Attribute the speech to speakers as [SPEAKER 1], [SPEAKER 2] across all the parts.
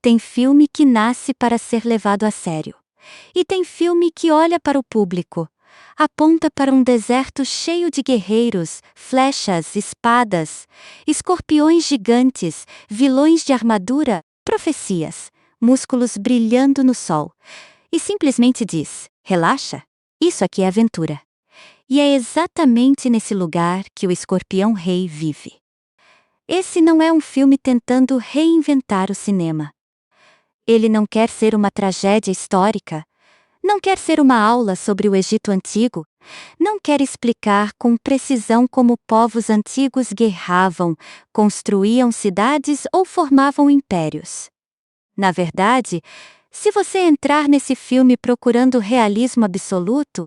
[SPEAKER 1] Tem filme que nasce para ser levado a sério. E tem filme que olha para o público, aponta para um deserto cheio de guerreiros, flechas, espadas, escorpiões gigantes, vilões de armadura, profecias, músculos brilhando no sol, e simplesmente diz: relaxa, isso aqui é aventura. E é exatamente nesse lugar que o Escorpião Rei vive. Esse não é um filme tentando reinventar o cinema. Ele não quer ser uma tragédia histórica, não quer ser uma aula sobre o Egito Antigo, não quer explicar com precisão como povos antigos guerravam, construíam cidades ou formavam impérios. Na verdade, se você entrar nesse filme procurando realismo absoluto,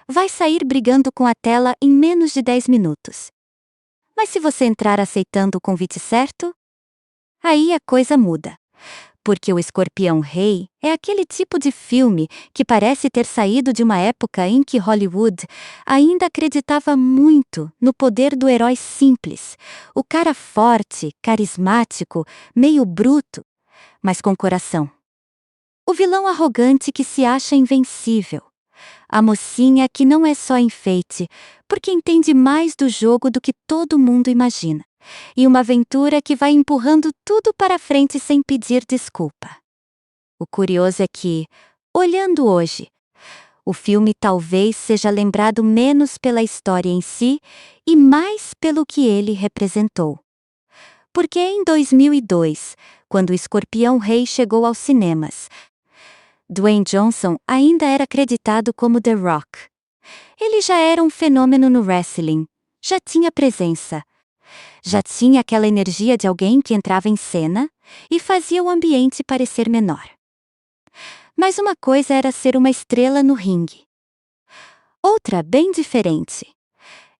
[SPEAKER 1] vai sair brigando com a tela em menos de 10 minutos. Mas se você entrar aceitando o convite certo, aí a coisa muda. Porque O Escorpião Rei é aquele tipo de filme que parece ter saído de uma época em que Hollywood ainda acreditava muito no poder do herói simples, o cara forte, carismático, meio bruto, mas com coração. O vilão arrogante que se acha invencível. A mocinha que não é só enfeite, porque entende mais do jogo do que todo mundo imagina. E uma aventura que vai empurrando tudo para frente sem pedir desculpa. O curioso é que, olhando hoje, o filme talvez seja lembrado menos pela história em si e mais pelo que ele representou. Porque em 2002, quando o Escorpião Rei chegou aos cinemas, Dwayne Johnson ainda era acreditado como The Rock. Ele já era um fenômeno no wrestling, já tinha presença, já tinha aquela energia de alguém que entrava em cena e fazia o ambiente parecer menor. Mas uma coisa era ser uma estrela no ringue. Outra, bem diferente,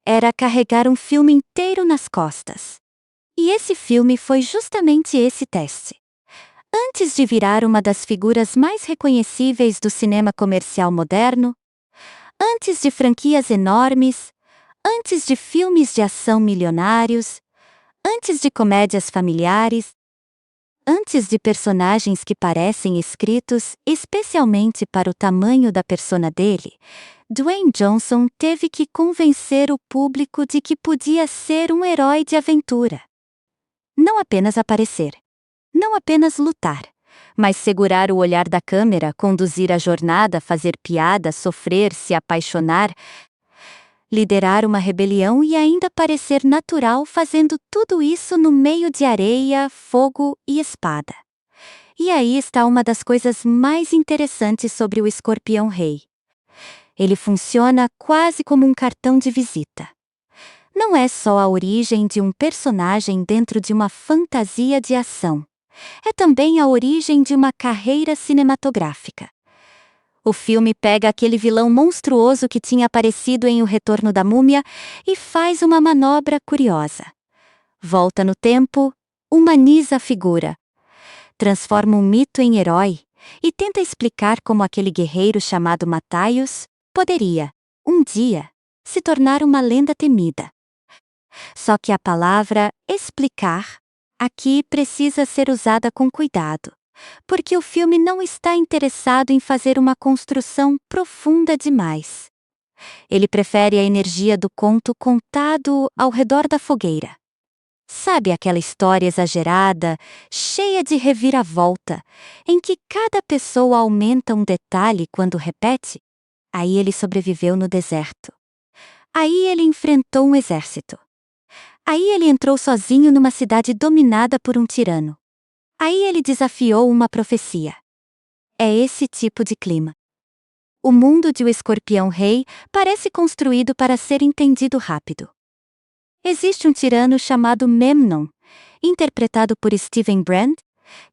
[SPEAKER 1] era carregar um filme inteiro nas costas. E esse filme foi justamente esse teste. Antes de virar uma das figuras mais reconhecíveis do cinema comercial moderno, antes de franquias enormes, antes de filmes de ação milionários, antes de comédias familiares, antes de personagens que parecem escritos especialmente para o tamanho da persona dele, Dwayne Johnson teve que convencer o público de que podia ser um herói de aventura. Não apenas aparecer. Não apenas lutar, mas segurar o olhar da câmera, conduzir a jornada, fazer piada, sofrer, se apaixonar, liderar uma rebelião e ainda parecer natural fazendo tudo isso no meio de areia, fogo e espada. E aí está uma das coisas mais interessantes sobre o Escorpião Rei. Ele funciona quase como um cartão de visita. Não é só a origem de um personagem dentro de uma fantasia de ação. É também a origem de uma carreira cinematográfica. O filme pega aquele vilão monstruoso que tinha aparecido em O Retorno da Múmia e faz uma manobra curiosa. Volta no tempo, humaniza a figura, transforma um mito em herói e tenta explicar como aquele guerreiro chamado Matthaios poderia, um dia, se tornar uma lenda temida. Só que a palavra explicar aqui precisa ser usada com cuidado, porque o filme não está interessado em fazer uma construção profunda demais. Ele prefere a energia do conto contado ao redor da fogueira. Sabe aquela história exagerada, cheia de reviravolta, em que cada pessoa aumenta um detalhe quando repete? Aí ele sobreviveu no deserto. Aí ele enfrentou um exército. Aí ele entrou sozinho numa cidade dominada por um tirano. Aí ele desafiou uma profecia. É esse tipo de clima. O mundo de O Escorpião Rei parece construído para ser entendido rápido. Existe um tirano chamado Memnon, interpretado por Steven Brand,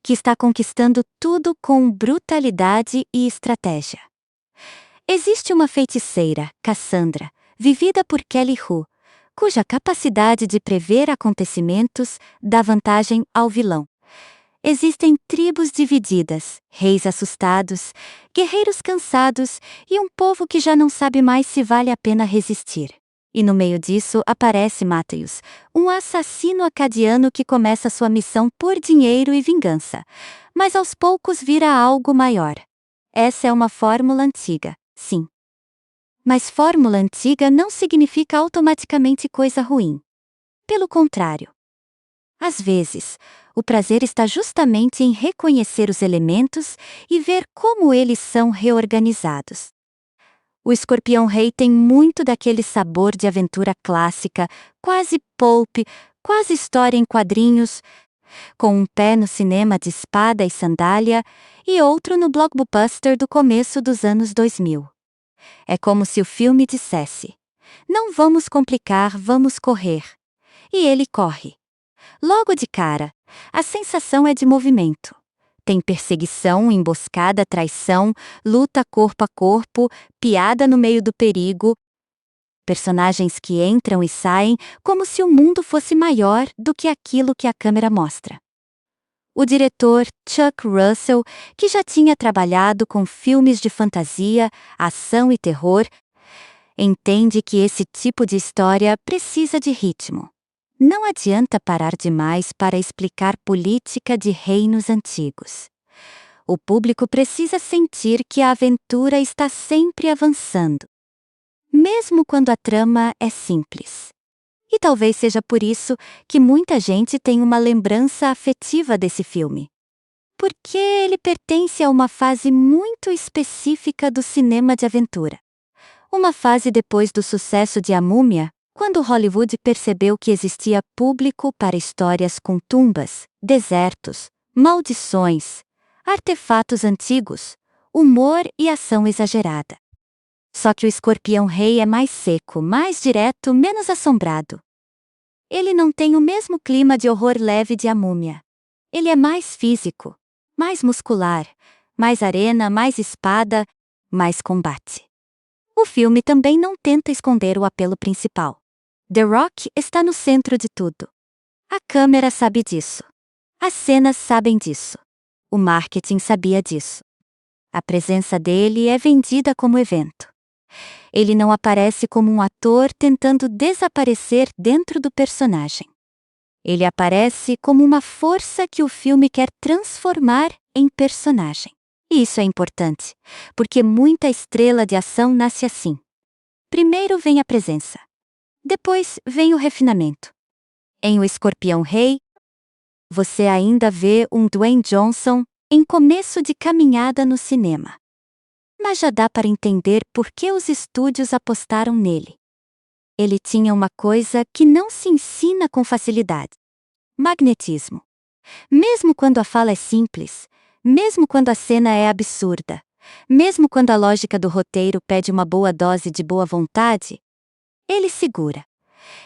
[SPEAKER 1] que está conquistando tudo com brutalidade e estratégia. Existe uma feiticeira, Cassandra, vivida por Kelly Hu, cuja capacidade de prever acontecimentos dá vantagem ao vilão. Existem tribos divididas, reis assustados, guerreiros cansados e um povo que já não sabe mais se vale a pena resistir. E no meio disso aparece Matthäus, um assassino acadiano que começa sua missão por dinheiro e vingança, mas aos poucos vira algo maior. Essa é uma fórmula antiga, sim. Mas fórmula antiga não significa automaticamente coisa ruim. Pelo contrário. Às vezes, o prazer está justamente em reconhecer os elementos e ver como eles são reorganizados. O Escorpião Rei tem muito daquele sabor de aventura clássica, quase pulp, quase história em quadrinhos, com um pé no cinema de espada e sandália e outro no blockbuster do começo dos anos 2000. É como se o filme dissesse: não vamos complicar, vamos correr. E ele corre. Logo de cara, a sensação é de movimento. Tem perseguição, emboscada, traição, luta corpo a corpo, piada no meio do perigo. Personagens que entram e saem como se o mundo fosse maior do que aquilo que a câmera mostra. O diretor Chuck Russell, que já tinha trabalhado com filmes de fantasia, ação e terror, entende que esse tipo de história precisa de ritmo. Não adianta parar demais para explicar política de reinos antigos. O público precisa sentir que a aventura está sempre avançando, mesmo quando a trama é simples. E talvez seja por isso que muita gente tem uma lembrança afetiva desse filme. Porque ele pertence a uma fase muito específica do cinema de aventura. Uma fase depois do sucesso de A Múmia, quando Hollywood percebeu que existia público para histórias com tumbas, desertos, maldições, artefatos antigos, humor e ação exagerada. Só que o Escorpião Rei é mais seco, mais direto, menos assombrado. Ele não tem o mesmo clima de horror leve de A Múmia. Ele é mais físico, mais muscular, mais arena, mais espada, mais combate. O filme também não tenta esconder o apelo principal. The Rock está no centro de tudo. A câmera sabe disso. As cenas sabem disso. O marketing sabia disso. A presença dele é vendida como evento. Ele não aparece como um ator tentando desaparecer dentro do personagem. Ele aparece como uma força que o filme quer transformar em personagem. E isso é importante, porque muita estrela de ação nasce assim. Primeiro vem a presença. Depois vem o refinamento. Em O Escorpião Rei, você ainda vê um Dwayne Johnson em começo de caminhada no cinema. Mas já dá para entender por que os estúdios apostaram nele. Ele tinha uma coisa que não se ensina com facilidade: magnetismo. Mesmo quando a fala é simples, mesmo quando a cena é absurda, mesmo quando a lógica do roteiro pede uma boa dose de boa vontade, ele segura.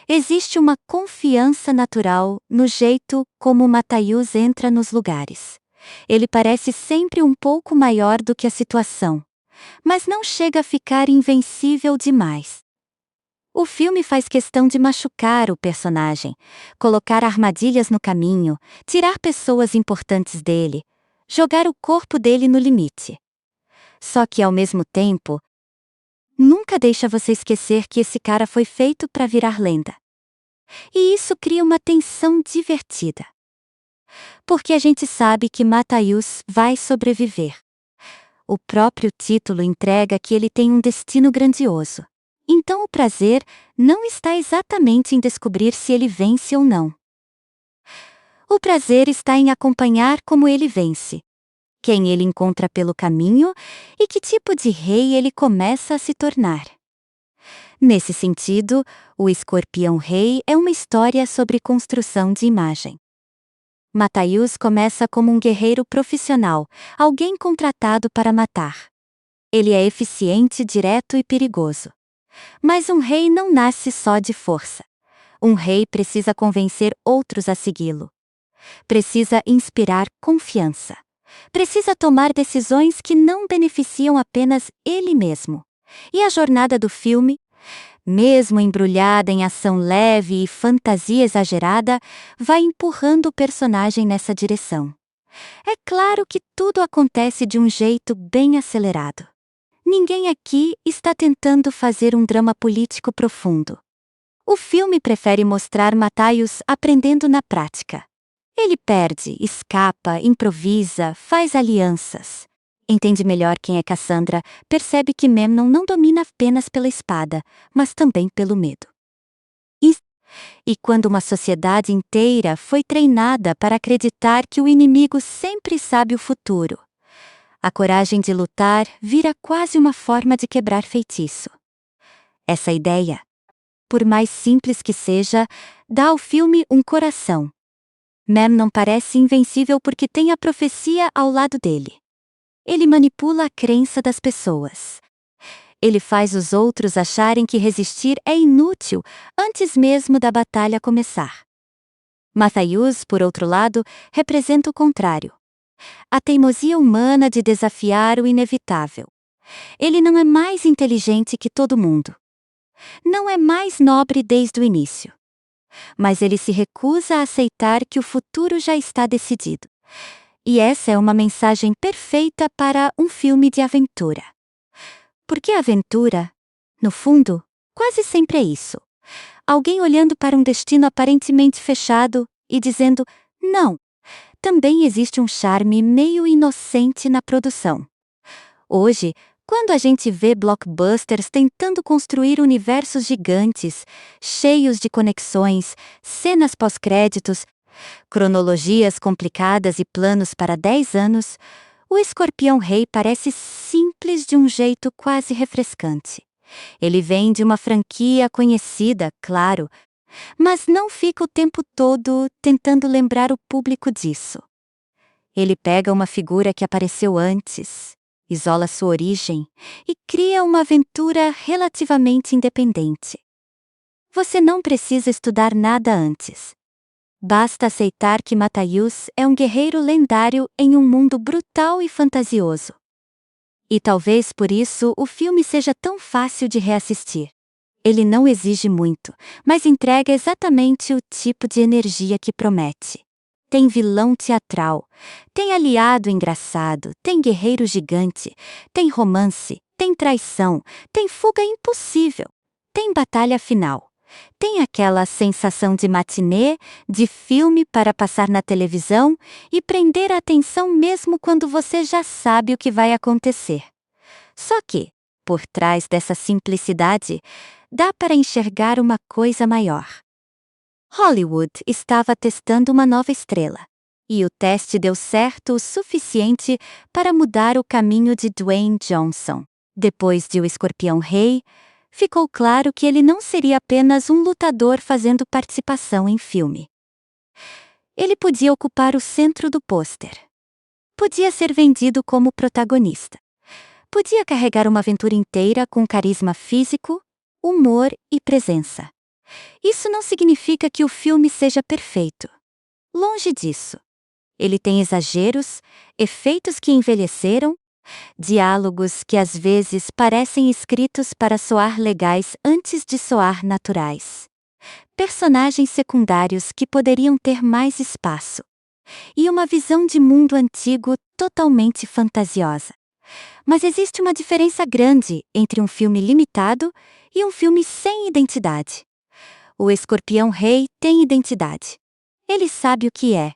[SPEAKER 1] Existe uma confiança natural no jeito como Matthäus entra nos lugares. Ele parece sempre um pouco maior do que a situação, mas não chega a ficar invencível demais. O filme faz questão de machucar o personagem, colocar armadilhas no caminho, tirar pessoas importantes dele, jogar o corpo dele no limite. Só que, ao mesmo tempo, nunca deixa você esquecer que esse cara foi feito para virar lenda. E isso cria uma tensão divertida. Porque a gente sabe que Matthäus vai sobreviver. O próprio título entrega que ele tem um destino grandioso. Então o prazer não está exatamente em descobrir se ele vence ou não. O prazer está em acompanhar como ele vence, quem ele encontra pelo caminho e que tipo de rei ele começa a se tornar. Nesse sentido, O Escorpião Rei é uma história sobre construção de imagem. Matthäus começa como um guerreiro profissional, alguém contratado para matar. Ele é eficiente, direto e perigoso. Mas um rei não nasce só de força. Um rei precisa convencer outros a segui-lo. Precisa inspirar confiança. Precisa tomar decisões que não beneficiam apenas ele mesmo. E a jornada do filme, mesmo embrulhada em ação leve e fantasia exagerada, vai empurrando o personagem nessa direção. É claro que tudo acontece de um jeito bem acelerado. Ninguém aqui está tentando fazer um drama político profundo. O filme prefere mostrar Matthäus aprendendo na prática. Ele perde, escapa, improvisa, faz alianças. Entende melhor quem é Cassandra, percebe que Memnon não domina apenas pela espada, mas também pelo medo. E quando uma sociedade inteira foi treinada para acreditar que o inimigo sempre sabe o futuro, a coragem de lutar vira quase uma forma de quebrar feitiço. Essa ideia, por mais simples que seja, dá ao filme um coração. Memnon parece invencível porque tem a profecia ao lado dele. Ele manipula a crença das pessoas. Ele faz os outros acharem que resistir é inútil antes mesmo da batalha começar. Matthäus, por outro lado, representa o contrário. A teimosia humana de desafiar o inevitável. Ele não é mais inteligente que todo mundo. Não é mais nobre desde o início. Mas ele se recusa a aceitar que o futuro já está decidido. E essa é uma mensagem perfeita para um filme de aventura. Porque a aventura, no fundo, quase sempre é isso. Alguém olhando para um destino aparentemente fechado e dizendo, não. Também existe um charme meio inocente na produção. Hoje, quando a gente vê blockbusters tentando construir universos gigantes, cheios de conexões, cenas pós-créditos, cronologias complicadas e planos para 10 anos, o Escorpião Rei parece simples de um jeito quase refrescante. Ele vem de uma franquia conhecida, claro, mas não fica o tempo todo tentando lembrar o público disso. Ele pega uma figura que apareceu antes, isola sua origem e cria uma aventura relativamente independente. Você não precisa estudar nada antes. Basta aceitar que Matthäus é um guerreiro lendário em um mundo brutal e fantasioso. E talvez por isso o filme seja tão fácil de reassistir. Ele não exige muito, mas entrega exatamente o tipo de energia que promete. Tem vilão teatral, tem aliado engraçado, tem guerreiro gigante, tem romance, tem traição, tem fuga impossível, tem batalha final. Tem aquela sensação de matinê, de filme para passar na televisão e prender a atenção mesmo quando você já sabe o que vai acontecer. Só que, por trás dessa simplicidade, dá para enxergar uma coisa maior. Hollywood estava testando uma nova estrela, e o teste deu certo o suficiente para mudar o caminho de Dwayne Johnson. Depois de O Escorpião Rei, ficou claro que ele não seria apenas um lutador fazendo participação em filme. Ele podia ocupar o centro do pôster. Podia ser vendido como protagonista. Podia carregar uma aventura inteira com carisma físico, humor e presença. Isso não significa que o filme seja perfeito. Longe disso. Ele tem exageros, efeitos que envelheceram, diálogos que às vezes parecem escritos para soar legais antes de soar naturais. Personagens secundários que poderiam ter mais espaço. E uma visão de mundo antigo totalmente fantasiosa. Mas existe uma diferença grande entre um filme limitado e um filme sem identidade. O Escorpião Rei tem identidade. Ele sabe o que é.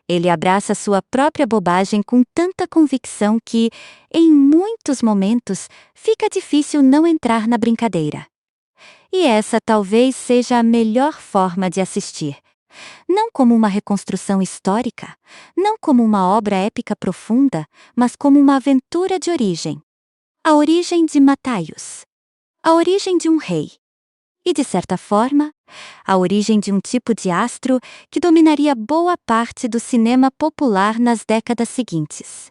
[SPEAKER 1] Ele abraça sua própria bobagem com tanta convicção que, em muitos momentos, fica difícil não entrar na brincadeira. E essa talvez seja a melhor forma de assistir. Não como uma reconstrução histórica, não como uma obra épica profunda, mas como uma aventura de origem. A origem de Matthäus. A origem de um rei. E, de certa forma, a origem de um tipo de astro que dominaria boa parte do cinema popular nas décadas seguintes.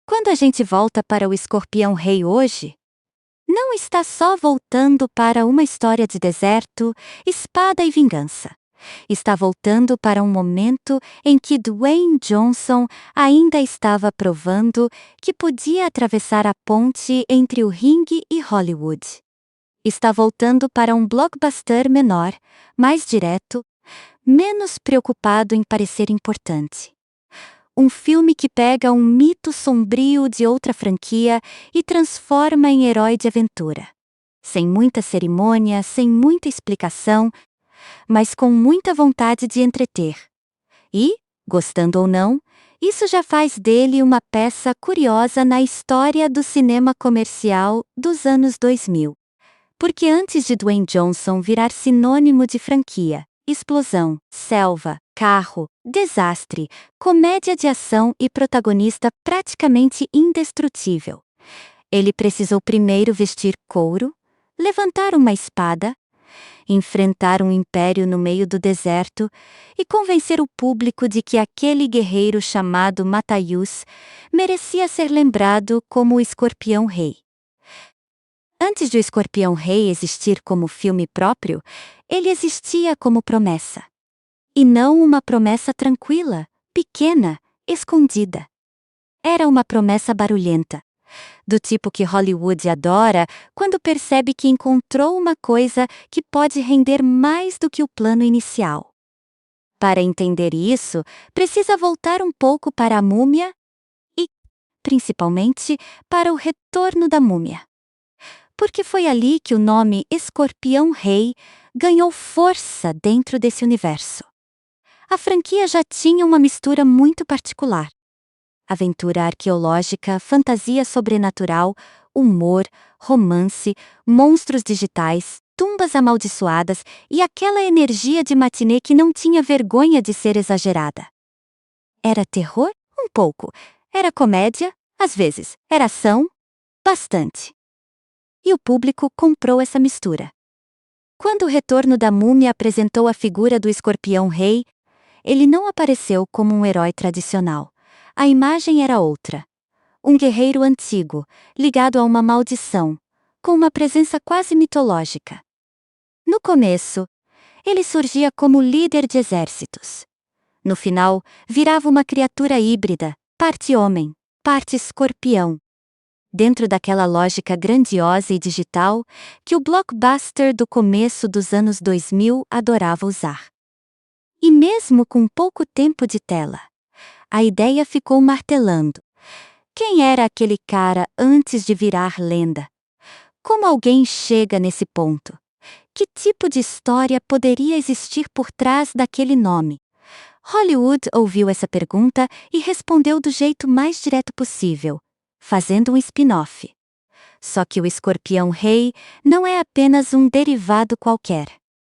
[SPEAKER 1] Quando a gente volta para O Escorpião Rei hoje, não está só voltando para uma história de deserto, espada e vingança. Está voltando para um momento em que Dwayne Johnson ainda estava provando que podia atravessar a ponte entre o ringue e Hollywood. Está voltando para um blockbuster menor, mais direto, menos preocupado em parecer importante. Um filme que pega um mito sombrio de outra franquia e transforma em herói de aventura. sem muita cerimônia, sem muita explicação, mas com muita vontade de entreter. E, gostando ou não, isso já faz dele uma peça curiosa na história do cinema comercial dos anos 2000. Porque antes de Dwayne Johnson virar sinônimo de franquia, explosão, selva, carro, desastre, comédia de ação e protagonista praticamente indestrutível, ele precisou primeiro vestir couro, levantar uma espada, enfrentar um império no meio do deserto e convencer o público de que aquele guerreiro chamado Matthäus merecia ser lembrado como o Escorpião Rei. Antes de O Escorpião Rei existir como filme próprio, ele existia como promessa. E não uma promessa tranquila, pequena, escondida. Era uma promessa barulhenta, do tipo que Hollywood adora quando percebe que encontrou uma coisa que pode render mais do que o plano inicial. Para entender isso, precisa voltar um pouco para a Múmia e, principalmente, para o Retorno da Múmia. Porque foi ali que o nome Escorpião Rei ganhou força dentro desse universo. A franquia já tinha uma mistura muito particular. Aventura arqueológica, fantasia sobrenatural, humor, romance, monstros digitais, tumbas amaldiçoadas e aquela energia de matinê que não tinha vergonha de ser exagerada. Era terror? Um pouco. Era comédia? Às vezes. Era ação? Bastante. E o público comprou essa mistura. Quando o Retorno da Múmia apresentou a figura do Escorpião Rei, ele não apareceu como um herói tradicional. A imagem era outra. Um guerreiro antigo, ligado a uma maldição, com uma presença quase mitológica. No começo, ele surgia como líder de exércitos. No final, virava uma criatura híbrida, parte homem, parte escorpião. Dentro daquela lógica grandiosa e digital que o blockbuster do começo dos anos 2000 adorava usar. E mesmo com pouco tempo de tela, a ideia ficou martelando. Quem era aquele cara antes de virar lenda? Como alguém chega nesse ponto? Que tipo de história poderia existir por trás daquele nome? Hollywood ouviu essa pergunta e respondeu do jeito mais direto possível, fazendo um spin-off. Só que o Escorpião Rei não é apenas um derivado qualquer.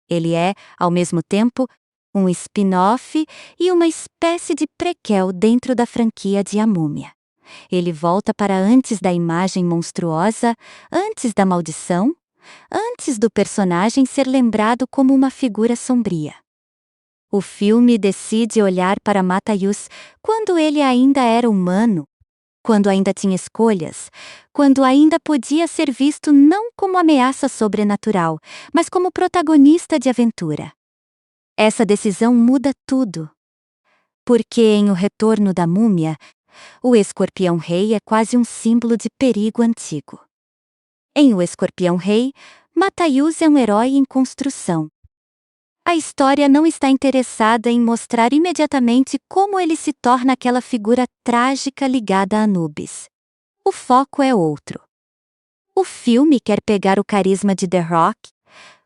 [SPEAKER 1] Ele é, ao mesmo tempo, um spin-off e uma espécie de prequel dentro da franquia de A Múmia. Ele volta para antes da imagem monstruosa, antes da maldição, antes do personagem ser lembrado como uma figura sombria. O filme decide olhar para Matthäus quando ele ainda era humano, quando ainda tinha escolhas, quando ainda podia ser visto não como ameaça sobrenatural, mas como protagonista de aventura. Essa decisão muda tudo. Porque em O Retorno da Múmia, o Escorpião Rei é quase um símbolo de perigo antigo. Em O Escorpião Rei, Matthäus é um herói em construção. A história não está interessada em mostrar imediatamente como ele se torna aquela figura trágica ligada a Anubis. O foco é outro. O filme quer pegar o carisma de The Rock,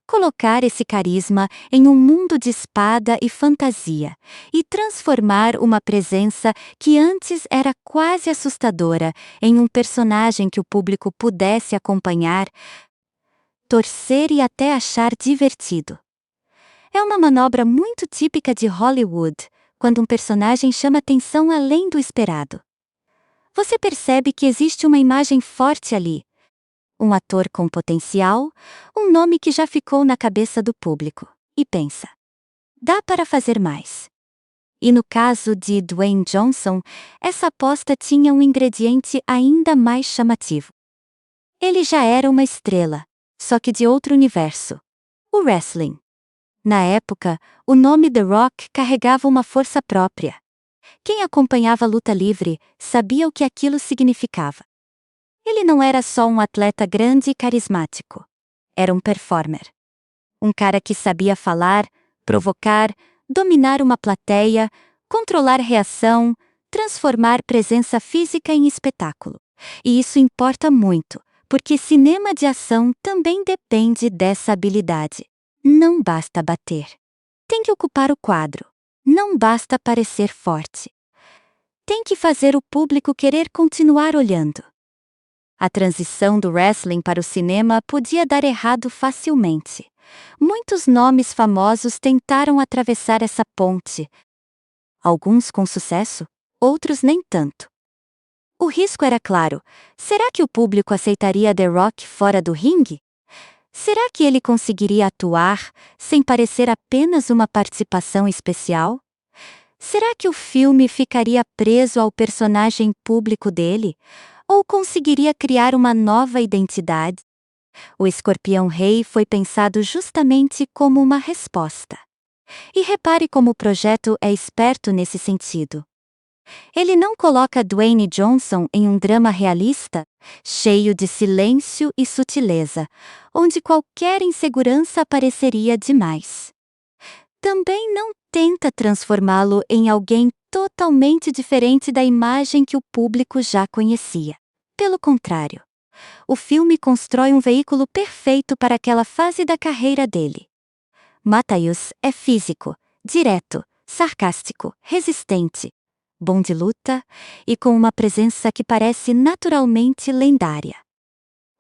[SPEAKER 1] colocar esse carisma em um mundo de espada e fantasia e transformar uma presença que antes era quase assustadora em um personagem que o público pudesse acompanhar, torcer e até achar divertido. É uma manobra muito típica de Hollywood, quando um personagem chama atenção além do esperado. Você percebe que existe uma imagem forte ali, um ator com potencial, um nome que já ficou na cabeça do público, e pensa: dá para fazer mais. E no caso de Dwayne Johnson, essa aposta tinha um ingrediente ainda mais chamativo. Ele já era uma estrela, só que de outro universo: o wrestling. Na época, o nome The Rock carregava uma força própria. Quem acompanhava a luta livre sabia o que aquilo significava. Ele não era só um atleta grande e carismático. Era um performer. Um cara que sabia falar, provocar, dominar uma plateia, controlar reação, transformar presença física em espetáculo. E isso importa muito, porque cinema de ação também depende dessa habilidade. Não basta bater. Tem que ocupar o quadro. Não basta parecer forte. Tem que fazer o público querer continuar olhando. A transição do wrestling para o cinema podia dar errado facilmente. Muitos nomes famosos tentaram atravessar essa ponte. Alguns com sucesso, outros nem tanto. O risco era claro. Será que o público aceitaria The Rock fora do ringue? Será que ele conseguiria atuar sem parecer apenas uma participação especial? Será que o filme ficaria preso ao personagem público dele? Ou conseguiria criar uma nova identidade? O Escorpião Rei foi pensado justamente como uma resposta. E repare como o projeto é esperto nesse sentido. Ele não coloca Dwayne Johnson em um drama realista, cheio de silêncio e sutileza, onde qualquer insegurança apareceria demais. Também não tenta transformá-lo em alguém totalmente diferente da imagem que o público já conhecia. Pelo contrário, o filme constrói um veículo perfeito para aquela fase da carreira dele. Matthäus é físico, direto, sarcástico, resistente, bom de luta e com uma presença que parece naturalmente lendária.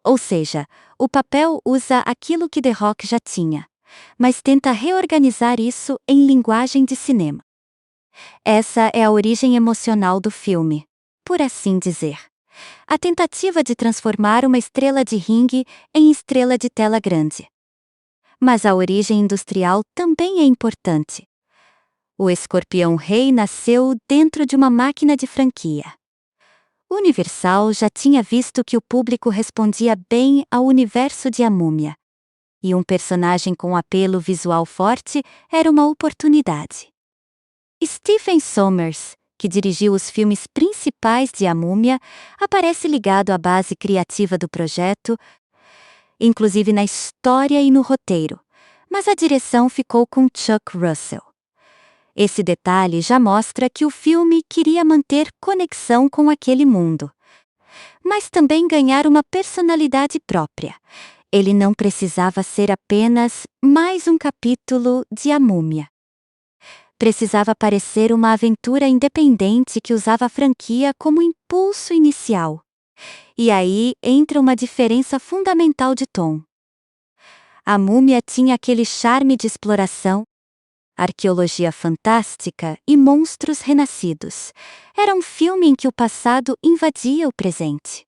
[SPEAKER 1] Ou seja, o papel usa aquilo que The Rock já tinha, mas tenta reorganizar isso em linguagem de cinema. Essa é a origem emocional do filme, por assim dizer. A tentativa de transformar uma estrela de ringue em estrela de tela grande. Mas a origem industrial também é importante. O Escorpião Rei nasceu dentro de uma máquina de franquia. Universal já tinha visto que o público respondia bem ao universo de A Múmia. E um personagem com apelo visual forte era uma oportunidade. Stephen Sommers, que dirigiu os filmes principais de A Múmia, aparece ligado à base criativa do projeto, inclusive na história e no roteiro, mas a direção ficou com Chuck Russell. Esse detalhe já mostra que o filme queria manter conexão com aquele mundo, mas também ganhar uma personalidade própria. Ele não precisava ser apenas mais um capítulo de A Múmia. Precisava parecer uma aventura independente que usava a franquia como impulso inicial. E aí entra uma diferença fundamental de tom. A Múmia tinha aquele charme de exploração, arqueologia fantástica e monstros renascidos. Era um filme em que o passado invadia o presente.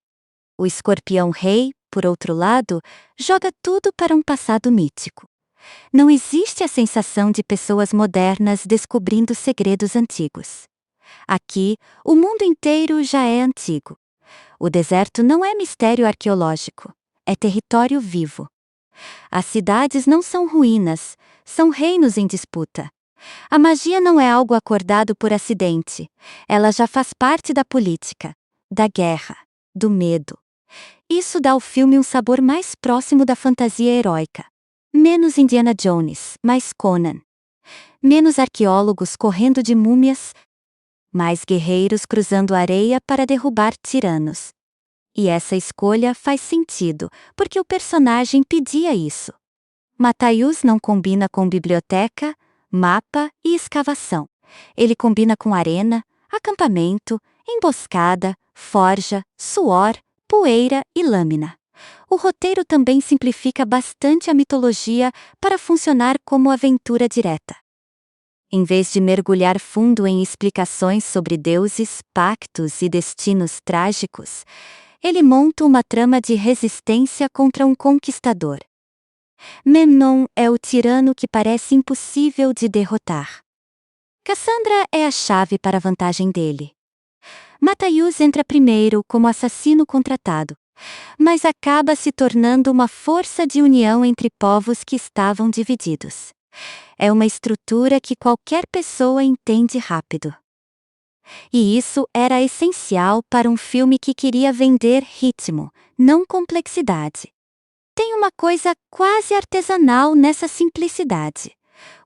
[SPEAKER 1] O Escorpião Rei, por outro lado, joga tudo para um passado mítico. Não existe a sensação de pessoas modernas descobrindo segredos antigos. Aqui, o mundo inteiro já é antigo. O deserto não é mistério arqueológico, é território vivo. As cidades não são ruínas, são reinos em disputa. A magia não é algo acordado por acidente, ela já faz parte da política, da guerra, do medo. Isso dá ao filme um sabor mais próximo da fantasia heróica. Menos Indiana Jones, mais Conan. Menos arqueólogos correndo de múmias, mais guerreiros cruzando a areia para derrubar tiranos. E essa escolha faz sentido, porque o personagem pedia isso. Matthäus não combina com biblioteca, mapa e escavação. Ele combina com arena, acampamento, emboscada, forja, suor, poeira e lâmina. O roteiro também simplifica bastante a mitologia para funcionar como aventura direta. Em vez de mergulhar fundo em explicações sobre deuses, pactos e destinos trágicos, ele monta uma trama de resistência contra um conquistador. Memnon é o tirano que parece impossível de derrotar. Cassandra é a chave para a vantagem dele. Matthäus entra primeiro como assassino contratado, mas acaba se tornando uma força de união entre povos que estavam divididos. É uma estrutura que qualquer pessoa entende rápido. E isso era essencial para um filme que queria vender ritmo, não complexidade. Tem uma coisa quase artesanal nessa simplicidade.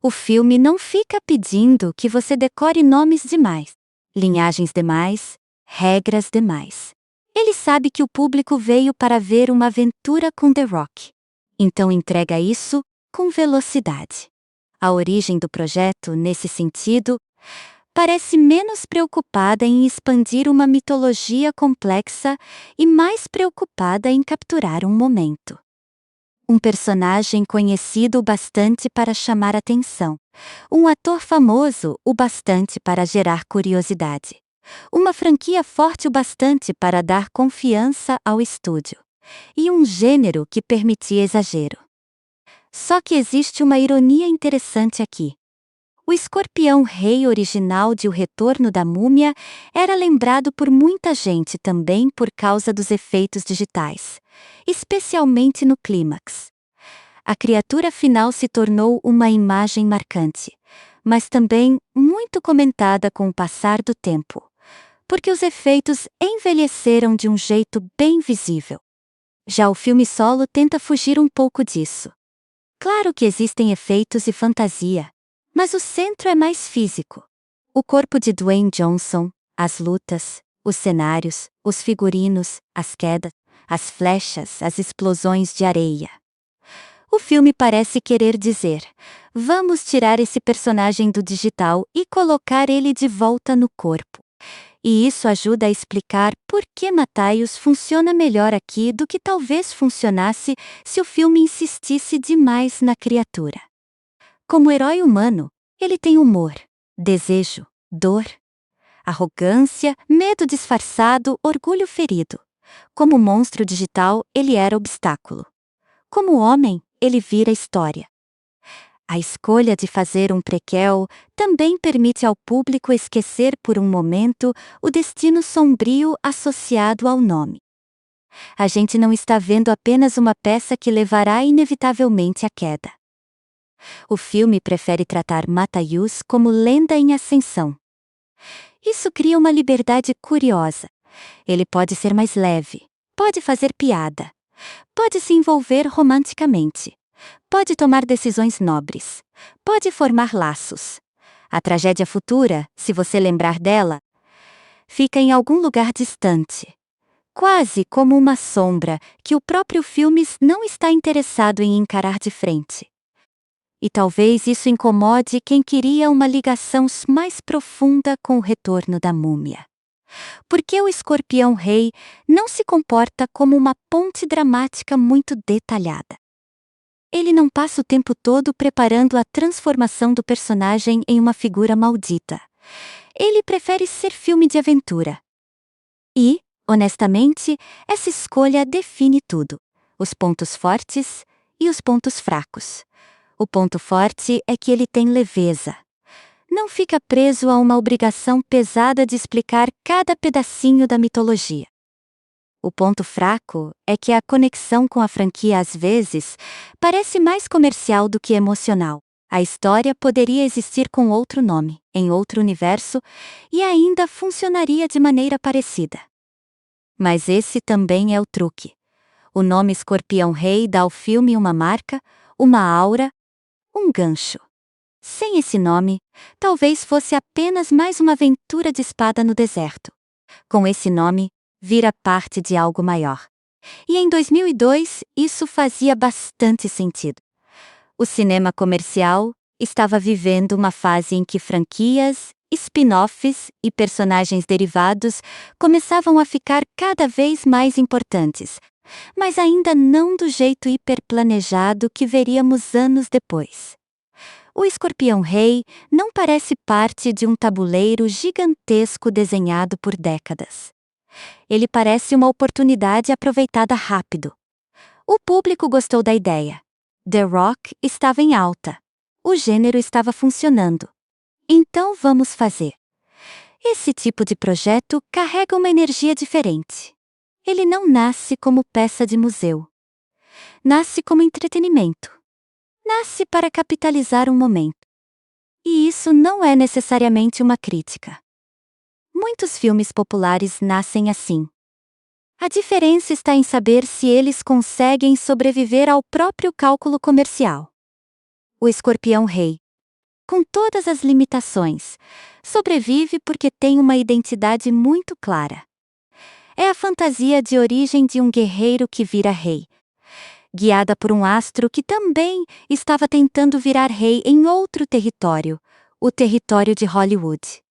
[SPEAKER 1] O filme não fica pedindo que você decore nomes demais, linhagens demais, regras demais. Ele sabe que o público veio para ver uma aventura com The Rock. Então entrega isso com velocidade. A origem do projeto, nesse sentido, parece menos preocupada em expandir uma mitologia complexa e mais preocupada em capturar um momento. Um personagem conhecido o bastante para chamar atenção. Um ator famoso o bastante para gerar curiosidade. Uma franquia forte o bastante para dar confiança ao estúdio. E um gênero que permitia exagero. Só que existe uma ironia interessante aqui. O escorpião rei original de O Retorno da Múmia era lembrado por muita gente também por causa dos efeitos digitais, especialmente no clímax. A criatura final se tornou uma imagem marcante, mas também muito comentada com o passar do tempo, porque os efeitos envelheceram de um jeito bem visível. Já o filme solo tenta fugir um pouco disso. Claro que existem efeitos e fantasia, mas o centro é mais físico. O corpo de Dwayne Johnson, as lutas, os cenários, os figurinos, as quedas, as flechas, as explosões de areia. O filme parece querer dizer: vamos tirar esse personagem do digital e colocar ele de volta no corpo. E isso ajuda a explicar por que Matthäus funciona melhor aqui do que talvez funcionasse se o filme insistisse demais na criatura. Como herói humano, ele tem humor, desejo, dor, arrogância, medo disfarçado, orgulho ferido. Como monstro digital, ele era obstáculo. Como homem, ele vira história. A escolha de fazer um prequel também permite ao público esquecer por um momento o destino sombrio associado ao nome. A gente não está vendo apenas uma peça que levará inevitavelmente à queda. O filme prefere tratar Matthäus como lenda em ascensão. Isso cria uma liberdade curiosa. Ele pode ser mais leve, pode fazer piada, pode se envolver romanticamente, pode tomar decisões nobres, pode formar laços. A tragédia futura, se você lembrar dela, fica em algum lugar distante, quase como uma sombra que o próprio filme não está interessado em encarar de frente. E talvez isso incomode quem queria uma ligação mais profunda com o Retorno da Múmia. Porque o escorpião rei não se comporta como uma ponte dramática muito detalhada. Ele não passa o tempo todo preparando a transformação do personagem em uma figura maldita. Ele prefere ser filme de aventura. E, honestamente, essa escolha define tudo: os pontos fortes e os pontos fracos. O ponto forte é que ele tem leveza. Não fica preso a uma obrigação pesada de explicar cada pedacinho da mitologia. O ponto fraco é que a conexão com a franquia às vezes parece mais comercial do que emocional. A história poderia existir com outro nome, em outro universo, e ainda funcionaria de maneira parecida. Mas esse também é o truque. O nome Escorpião Rei dá ao filme uma marca, uma aura, um gancho. Sem esse nome, talvez fosse apenas mais uma aventura de espada no deserto. Com esse nome, vira parte de algo maior. E em 2002, isso fazia bastante sentido. O cinema comercial estava vivendo uma fase em que franquias, spin-offs e personagens derivados começavam a ficar cada vez mais importantes, mas ainda não do jeito hiperplanejado que veríamos anos depois. O Escorpião Rei não parece parte de um tabuleiro gigantesco desenhado por décadas. Ele parece uma oportunidade aproveitada rápido. O público gostou da ideia. The Rock estava em alta. O gênero estava funcionando. Então vamos fazer. Esse tipo de projeto carrega uma energia diferente. Ele não nasce como peça de museu. Nasce como entretenimento. Nasce para capitalizar um momento. E isso não é necessariamente uma crítica. Muitos filmes populares nascem assim. A diferença está em saber se eles conseguem sobreviver ao próprio cálculo comercial. O Escorpião Rei, com todas as limitações, sobrevive porque tem uma identidade muito clara. É a fantasia de origem de um guerreiro que vira rei, guiada por um astro que também estava tentando virar rei em outro território, o território de Hollywood.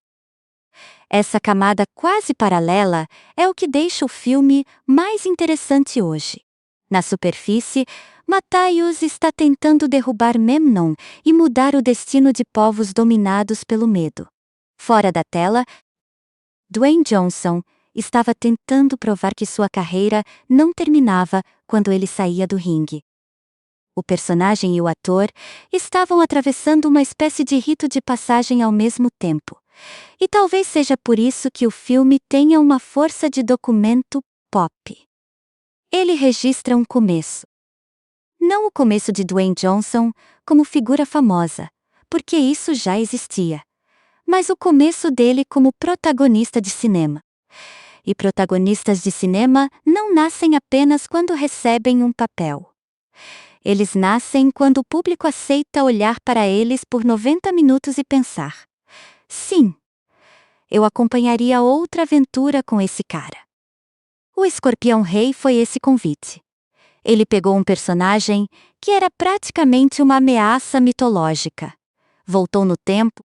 [SPEAKER 1] Essa camada quase paralela é o que deixa o filme mais interessante hoje. Na superfície, Matthaios está tentando derrubar Memnon e mudar o destino de povos dominados pelo medo. Fora da tela, Dwayne Johnson estava tentando provar que sua carreira não terminava quando ele saía do ringue. O personagem e o ator estavam atravessando uma espécie de rito de passagem ao mesmo tempo. E talvez seja por isso que o filme tenha uma força de documento pop. Ele registra um começo. Não o começo de Dwayne Johnson como figura famosa, porque isso já existia, mas o começo dele como protagonista de cinema. E protagonistas de cinema não nascem apenas quando recebem um papel. Eles nascem quando o público aceita olhar para eles por 90 minutos e pensar: sim, eu acompanharia outra aventura com esse cara. O Escorpião Rei foi esse convite. Ele pegou um personagem que era praticamente uma ameaça mitológica, voltou no tempo,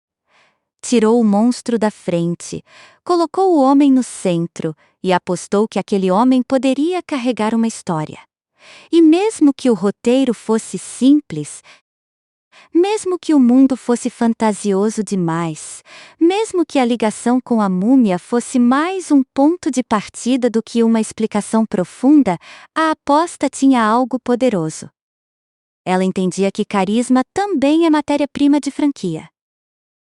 [SPEAKER 1] tirou o monstro da frente, colocou o homem no centro e apostou que aquele homem poderia carregar uma história. E mesmo que o roteiro fosse simples, mesmo que o mundo fosse fantasioso demais, mesmo que a ligação com a múmia fosse mais um ponto de partida do que uma explicação profunda, a aposta tinha algo poderoso. Ela entendia que carisma também é matéria-prima de franquia.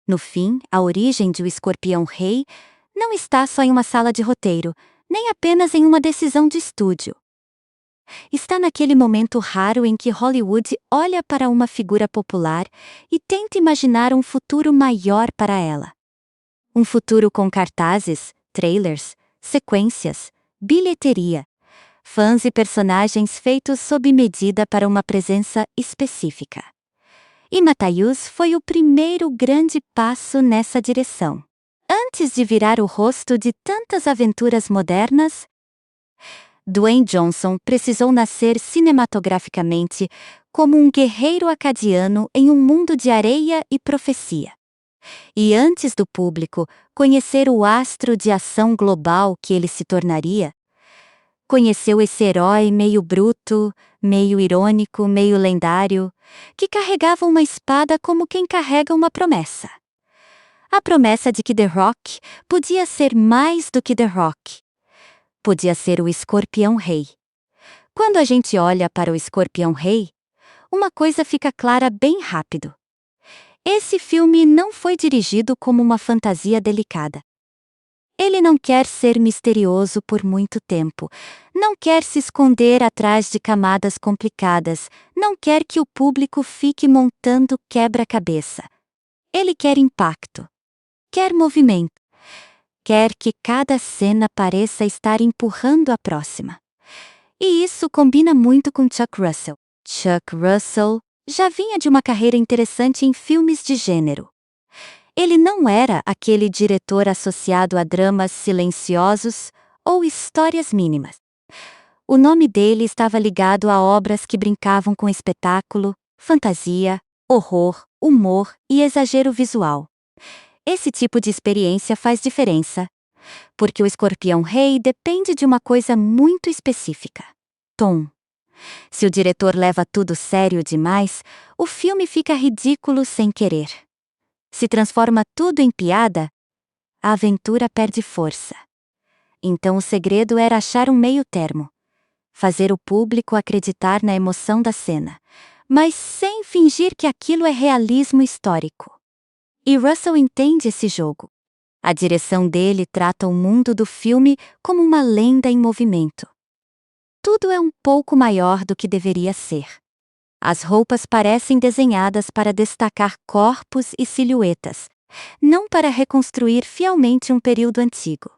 [SPEAKER 1] No fim, a origem de O Escorpião Rei não está só em uma sala de roteiro, nem apenas em uma decisão de estúdio. Está naquele momento raro em que Hollywood olha para uma figura popular e tenta imaginar um futuro maior para ela. Um futuro com cartazes, trailers, sequências, bilheteria, fãs e personagens feitos sob medida para uma presença específica. E Matthaios foi o primeiro grande passo nessa direção. Antes de virar o rosto de tantas aventuras modernas, Dwayne Johnson precisou nascer cinematograficamente como um guerreiro acadiano em um mundo de areia e profecia. E antes do público conhecer o astro de ação global que ele se tornaria, conheceu esse herói meio bruto, meio irônico, meio lendário, que carregava uma espada como quem carrega uma promessa. A promessa de que The Rock podia ser mais do que The Rock. Podia ser o Escorpião Rei. Quando a gente olha para o Escorpião Rei, uma coisa fica clara bem rápido. Esse filme não foi dirigido como uma fantasia delicada. Ele não quer ser misterioso por muito tempo, não quer se esconder atrás de camadas complicadas, não quer que o público fique montando quebra-cabeça. Ele quer impacto, quer movimento. Quer que cada cena pareça estar empurrando a próxima. E isso combina muito com Chuck Russell. Chuck Russell já vinha de uma carreira interessante em filmes de gênero. Ele não era aquele diretor associado a dramas silenciosos ou histórias mínimas. O nome dele estava ligado a obras que brincavam com espetáculo, fantasia, horror, humor e exagero visual. Esse tipo de experiência faz diferença, porque o Escorpião Rei depende de uma coisa muito específica: tom. Se o diretor leva tudo sério demais, o filme fica ridículo sem querer. Se transforma tudo em piada, a aventura perde força. Então o segredo era achar um meio termo. Fazer o público acreditar na emoção da cena, mas sem fingir que aquilo é realismo histórico. E Russell entende esse jogo. A direção dele trata o mundo do filme como uma lenda em movimento. Tudo é um pouco maior do que deveria ser. As roupas parecem desenhadas para destacar corpos e silhuetas, não para reconstruir fielmente um período antigo.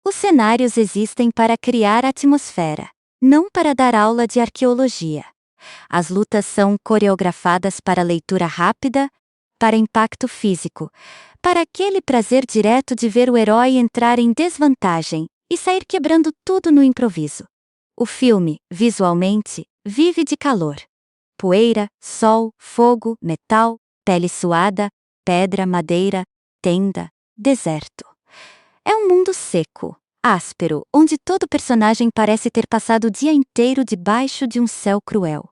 [SPEAKER 1] Os cenários existem para criar atmosfera, não para dar aula de arqueologia. As lutas são coreografadas para leitura rápida, para impacto físico, para aquele prazer direto de ver o herói entrar em desvantagem e sair quebrando tudo no improviso. O filme, visualmente, vive de calor. Poeira, sol, fogo, metal, pele suada, pedra, madeira, tenda, deserto. É um mundo seco, áspero, onde todo personagem parece ter passado o dia inteiro debaixo de um céu cruel.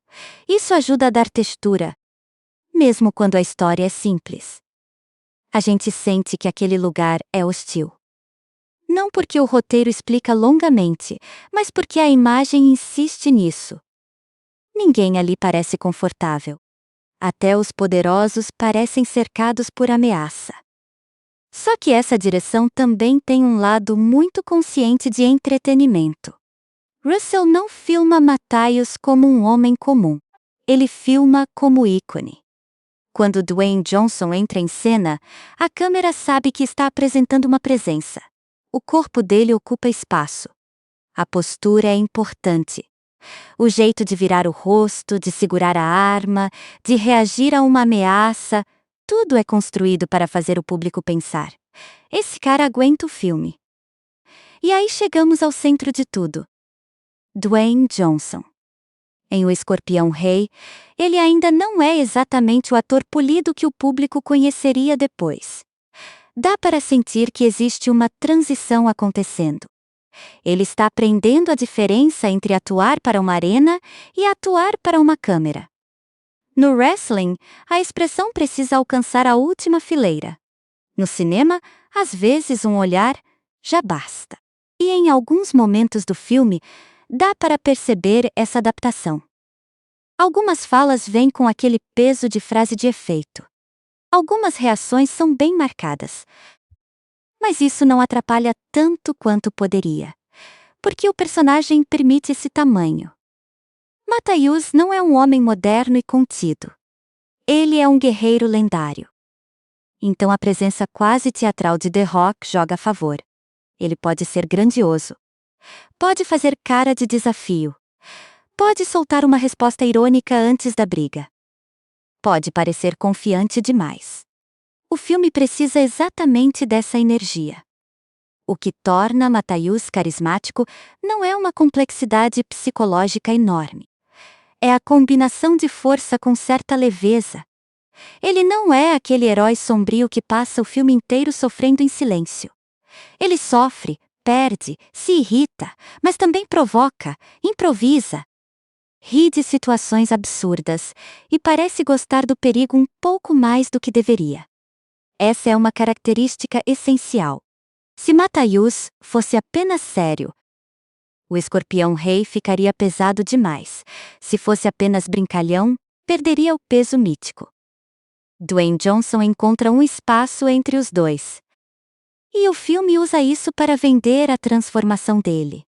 [SPEAKER 1] Isso ajuda a dar textura, mesmo quando a história é simples. A gente sente que aquele lugar é hostil. Não porque o roteiro explica longamente, mas porque a imagem insiste nisso. Ninguém ali parece confortável. Até os poderosos parecem cercados por ameaça. Só que essa direção também tem um lado muito consciente de entretenimento. Russell não filma Matthias como um homem comum. Ele filma como ícone. Quando Dwayne Johnson entra em cena, a câmera sabe que está apresentando uma presença. O corpo dele ocupa espaço. A postura é importante. O jeito de virar o rosto, de segurar a arma, de reagir a uma ameaça, tudo é construído para fazer o público pensar: esse cara aguenta o filme. E aí chegamos ao centro de tudo. Dwayne Johnson. Em O Escorpião Rei, ele ainda não é exatamente o ator polido que o público conheceria depois. Dá para sentir que existe uma transição acontecendo. Ele está aprendendo a diferença entre atuar para uma arena e atuar para uma câmera. No wrestling, a expressão precisa alcançar a última fileira. No cinema, às vezes um olhar já basta. E em alguns momentos do filme, dá para perceber essa adaptação. Algumas falas vêm com aquele peso de frase de efeito. Algumas reações são bem marcadas. Mas isso não atrapalha tanto quanto poderia, porque o personagem permite esse tamanho. Matthias não é um homem moderno e contido. Ele é um guerreiro lendário. Então a presença quase teatral de The Rock joga a favor. Ele pode ser grandioso. Pode fazer cara de desafio. Pode soltar uma resposta irônica antes da briga. Pode parecer confiante demais. O filme precisa exatamente dessa energia. O que torna Matthias carismático não é uma complexidade psicológica enorme. É a combinação de força com certa leveza. Ele não é aquele herói sombrio que passa o filme inteiro sofrendo em silêncio. Ele sofre, perde, se irrita, mas também provoca, improvisa. Ri de situações absurdas e parece gostar do perigo um pouco mais do que deveria. Essa é uma característica essencial. Se Matthias fosse apenas sério, O Escorpião Rei ficaria pesado demais. Se fosse apenas brincalhão, perderia o peso mítico. Dwayne Johnson encontra um espaço entre os dois. E o filme usa isso para vender a transformação dele.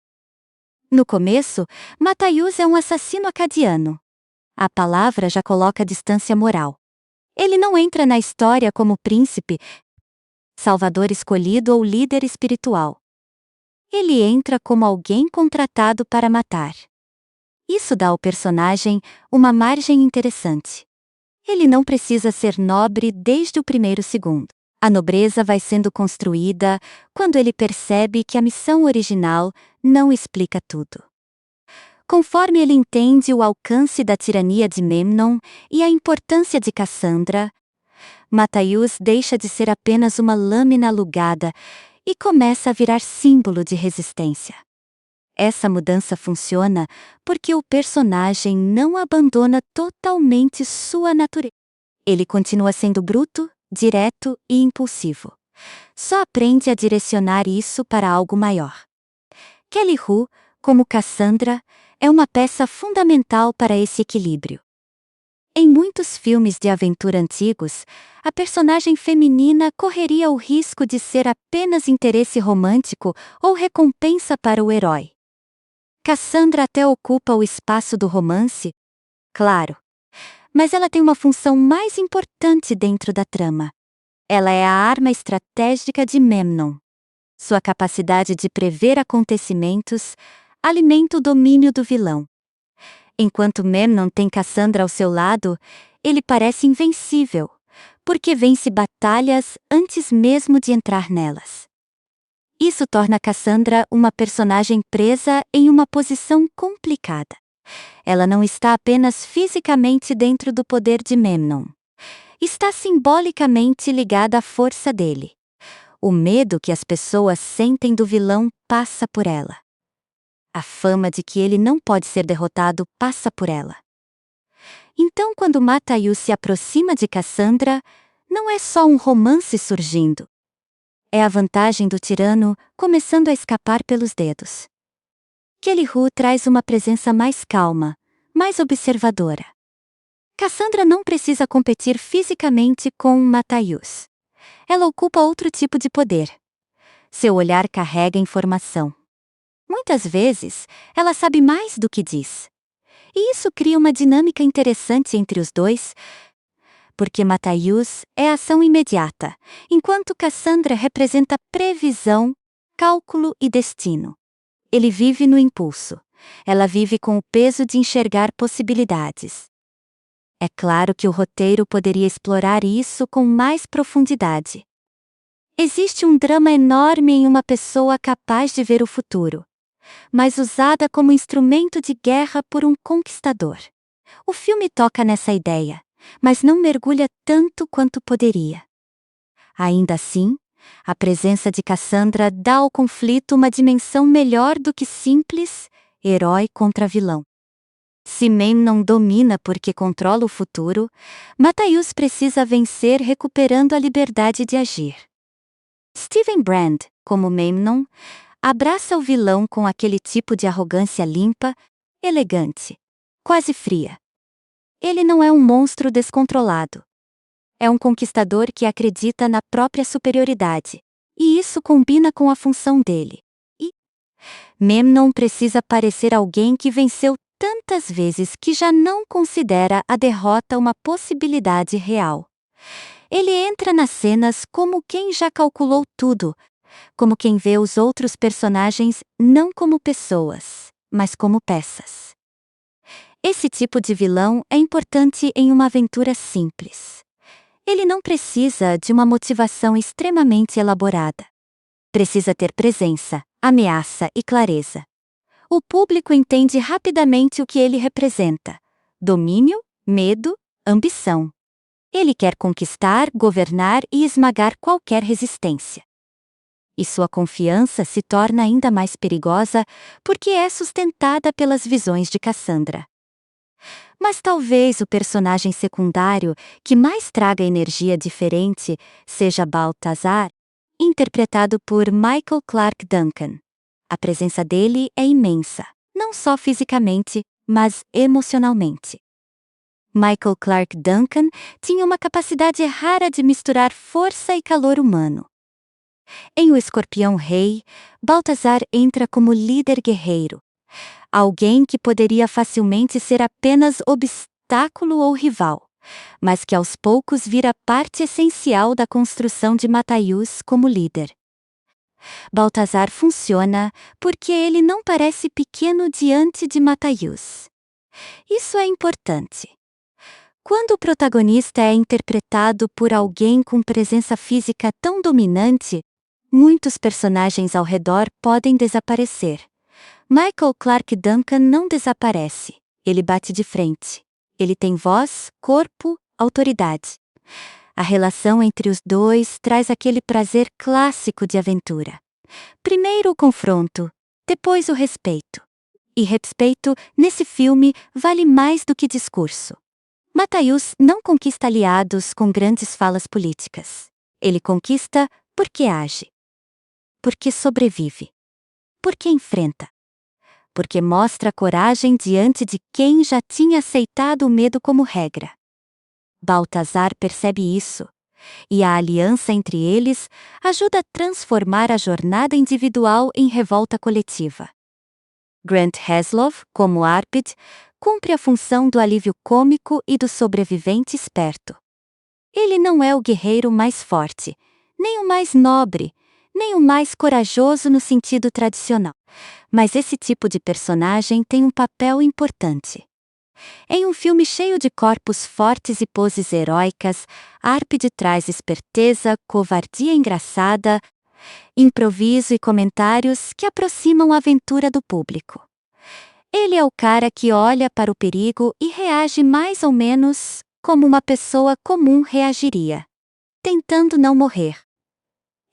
[SPEAKER 1] No começo, Matthias é um assassino acadiano. A palavra já coloca distância moral. Ele não entra na história como príncipe, salvador escolhido ou líder espiritual. Ele entra como alguém contratado para matar. Isso dá ao personagem uma margem interessante. Ele não precisa ser nobre desde o primeiro segundo. A nobreza vai sendo construída quando ele percebe que a missão original não explica tudo. Conforme ele entende o alcance da tirania de Memnon e a importância de Cassandra, Matthias deixa de ser apenas uma lâmina alugada e começa a virar símbolo de resistência. Essa mudança funciona porque o personagem não abandona totalmente sua natureza. Ele continua sendo bruto, direto e impulsivo. Só aprende a direcionar isso para algo maior. Kelly Hu, como Cassandra, é uma peça fundamental para esse equilíbrio. Em muitos filmes de aventura antigos, a personagem feminina correria o risco de ser apenas interesse romântico ou recompensa para o herói. Cassandra até ocupa o espaço do romance, claro, mas ela tem uma função mais importante dentro da trama. Ela é a arma estratégica de Memnon. Sua capacidade de prever acontecimentos alimenta o domínio do vilão. Enquanto Memnon tem Cassandra ao seu lado, ele parece invencível, porque vence batalhas antes mesmo de entrar nelas. Isso torna Cassandra uma personagem presa em uma posição complicada. Ela não está apenas fisicamente dentro do poder de Memnon. Está simbolicamente ligada à força dele. O medo que as pessoas sentem do vilão passa por ela. A fama de que ele não pode ser derrotado passa por ela. Então, quando Matthaius se aproxima de Cassandra, não é só um romance surgindo. É a vantagem do tirano começando a escapar pelos dedos. Kelly Hu traz uma presença mais calma, mais observadora. Cassandra não precisa competir fisicamente com Matthaius. Ela ocupa outro tipo de poder. Seu olhar carrega informação. Muitas vezes, ela sabe mais do que diz. E isso cria uma dinâmica interessante entre os dois, porque Matthaius é ação imediata, enquanto Cassandra representa previsão, cálculo e destino. Ele vive no impulso. Ela vive com o peso de enxergar possibilidades. É claro que o roteiro poderia explorar isso com mais profundidade. Existe um drama enorme em uma pessoa capaz de ver o futuro, mas usada como instrumento de guerra por um conquistador. O filme toca nessa ideia, mas não mergulha tanto quanto poderia. Ainda assim, a presença de Cassandra dá ao conflito uma dimensão melhor do que simples herói contra vilão. Se Memnon domina porque controla o futuro, Matthaius precisa vencer recuperando a liberdade de agir. Steven Brand, como Memnon, abraça o vilão com aquele tipo de arrogância limpa, elegante, quase fria. Ele não é um monstro descontrolado. É um conquistador que acredita na própria superioridade, e isso combina com a função dele. E Memnon precisa parecer alguém que venceu tantas vezes que já não considera a derrota uma possibilidade real. Ele entra nas cenas como quem já calculou tudo, como quem vê os outros personagens não como pessoas, mas como peças. Esse tipo de vilão é importante em uma aventura simples. Ele não precisa de uma motivação extremamente elaborada. Precisa ter presença, ameaça e clareza. O público entende rapidamente o que ele representa: domínio, medo, ambição. Ele quer conquistar, governar e esmagar qualquer resistência. E sua confiança se torna ainda mais perigosa porque é sustentada pelas visões de Cassandra. Mas talvez o personagem secundário que mais traga energia diferente seja Balthazar, interpretado por Michael Clarke Duncan. A presença dele é imensa, não só fisicamente, mas emocionalmente. Michael Clarke Duncan tinha uma capacidade rara de misturar força e calor humano. Em O Escorpião Rei, Balthazar entra como líder guerreiro, alguém que poderia facilmente ser apenas obstáculo ou rival, mas que aos poucos vira parte essencial da construção de Matthaius como líder. Balthazar funciona porque ele não parece pequeno diante de Matthaius. Isso é importante. Quando o protagonista é interpretado por alguém com presença física tão dominante, muitos personagens ao redor podem desaparecer. Michael Clarke Duncan não desaparece. Ele bate de frente. Ele tem voz, corpo, autoridade. A relação entre os dois traz aquele prazer clássico de aventura. Primeiro o confronto, depois o respeito. E respeito, nesse filme, vale mais do que discurso. Matthaius não conquista aliados com grandes falas políticas. Ele conquista porque age. Porque sobrevive. Porque enfrenta. Porque mostra coragem diante de quem já tinha aceitado o medo como regra. Balthazar percebe isso, e a aliança entre eles ajuda a transformar a jornada individual em revolta coletiva. Grant Heslov, como Arpid, cumpre a função do alívio cômico e do sobrevivente esperto. Ele não é o guerreiro mais forte, nem o mais nobre, nem o mais corajoso no sentido tradicional, mas esse tipo de personagem tem um papel importante. Em um filme cheio de corpos fortes e poses heróicas, Arpid traz esperteza, covardia engraçada, improviso e comentários que aproximam a aventura do público. Ele é o cara que olha para o perigo e reage mais ou menos como uma pessoa comum reagiria, tentando não morrer.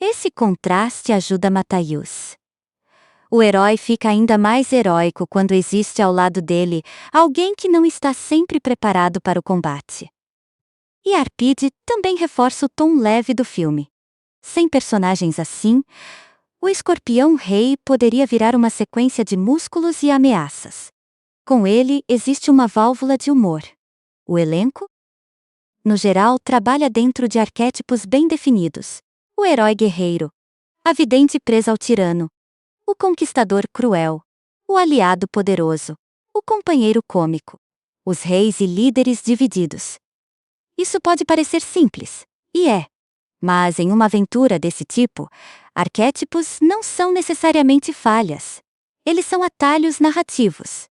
[SPEAKER 1] Esse contraste ajuda Matthäus. O herói fica ainda mais heróico quando existe ao lado dele alguém que não está sempre preparado para o combate. E Arpide também reforça o tom leve do filme. Sem personagens assim, o Escorpião Rei poderia virar uma sequência de músculos e ameaças. Com ele, existe uma válvula de humor. O elenco, no geral, trabalha dentro de arquétipos bem definidos. O herói guerreiro, a vidente presa ao tirano, o conquistador cruel, o aliado poderoso, o companheiro cômico, os reis e líderes divididos. Isso pode parecer simples, e é. Mas em uma aventura desse tipo, arquétipos não são necessariamente falhas. Eles são atalhos narrativos.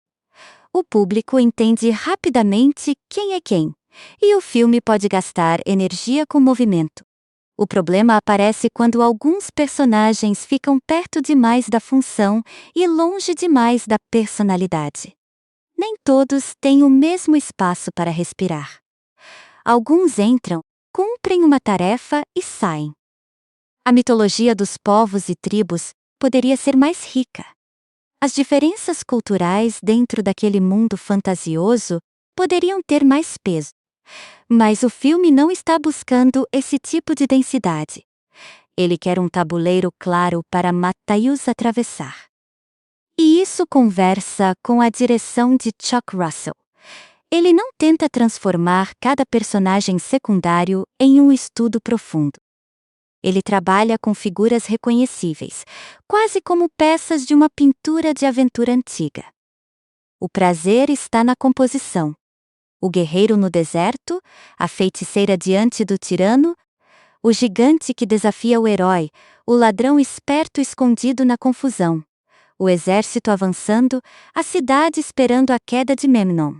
[SPEAKER 1] O público entende rapidamente quem é quem, e o filme pode gastar energia com movimento. O problema aparece quando alguns personagens ficam perto demais da função e longe demais da personalidade. Nem todos têm o mesmo espaço para respirar. Alguns entram, cumprem uma tarefa e saem. A mitologia dos povos e tribos poderia ser mais rica. As diferenças culturais dentro daquele mundo fantasioso poderiam ter mais peso. Mas o filme não está buscando esse tipo de densidade. Ele quer um tabuleiro claro para Matthäus atravessar. E isso conversa com a direção de Chuck Russell. Ele não tenta transformar cada personagem secundário em um estudo profundo. Ele trabalha com figuras reconhecíveis, quase como peças de uma pintura de aventura antiga. O prazer está na composição. O guerreiro no deserto, a feiticeira diante do tirano, o gigante que desafia o herói, o ladrão esperto escondido na confusão, o exército avançando, a cidade esperando a queda de Memnon.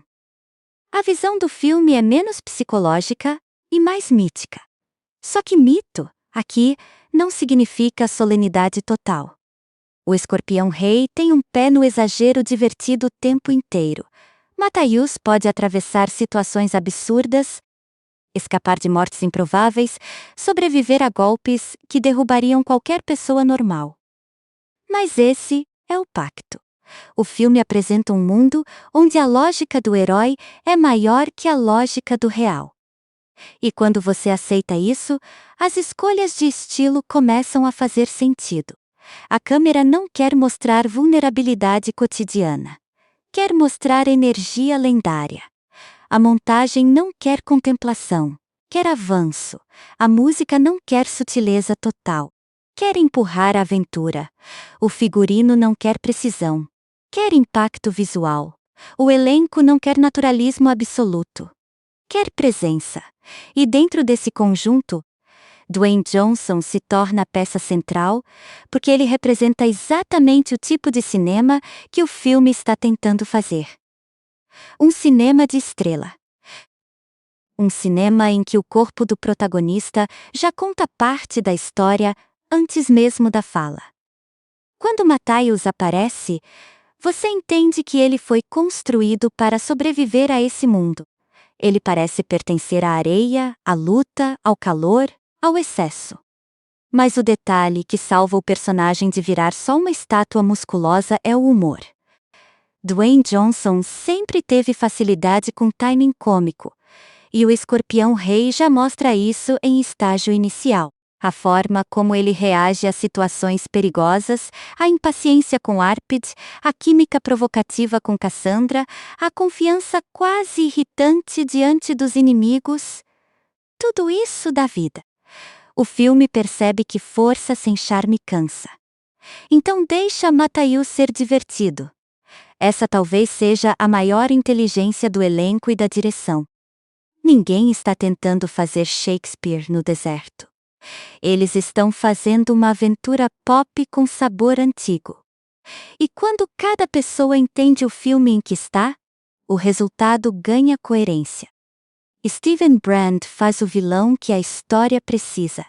[SPEAKER 1] A visão do filme é menos psicológica e mais mítica. Só que mito, aqui, não significa solenidade total. O Escorpião Rei tem um pé no exagero divertido o tempo inteiro. Matthäus pode atravessar situações absurdas, escapar de mortes improváveis, sobreviver a golpes que derrubariam qualquer pessoa normal. Mas esse é o pacto. O filme apresenta um mundo onde a lógica do herói é maior que a lógica do real. E quando você aceita isso, as escolhas de estilo começam a fazer sentido. A câmera não quer mostrar vulnerabilidade cotidiana. Quer mostrar energia lendária. A montagem não quer contemplação, quer avanço. A música não quer sutileza total. Quer empurrar a aventura. O figurino não quer precisão. Quer impacto visual. O elenco não quer naturalismo absoluto. Quer presença. E dentro desse conjunto, Dwayne Johnson se torna a peça central, porque ele representa exatamente o tipo de cinema que o filme está tentando fazer. Um cinema de estrela. Um cinema em que o corpo do protagonista já conta parte da história antes mesmo da fala. Quando Matthäus aparece, você entende que ele foi construído para sobreviver a esse mundo. Ele parece pertencer à areia, à luta, ao calor, ao excesso. Mas o detalhe que salva o personagem de virar só uma estátua musculosa é o humor. Dwayne Johnson sempre teve facilidade com timing cômico, e o Escorpião Rei já mostra isso em estágio inicial. A forma como ele reage a situações perigosas, a impaciência com Arpid, a química provocativa com Cassandra, a confiança quase irritante diante dos inimigos. Tudo isso dá vida. O filme percebe que força sem charme cansa. Então deixa Matthäus ser divertido. Essa talvez seja a maior inteligência do elenco e da direção. Ninguém está tentando fazer Shakespeare no deserto. Eles estão fazendo uma aventura pop com sabor antigo. E quando cada pessoa entende o filme em que está, o resultado ganha coerência. Steven Brand faz o vilão que a história precisa.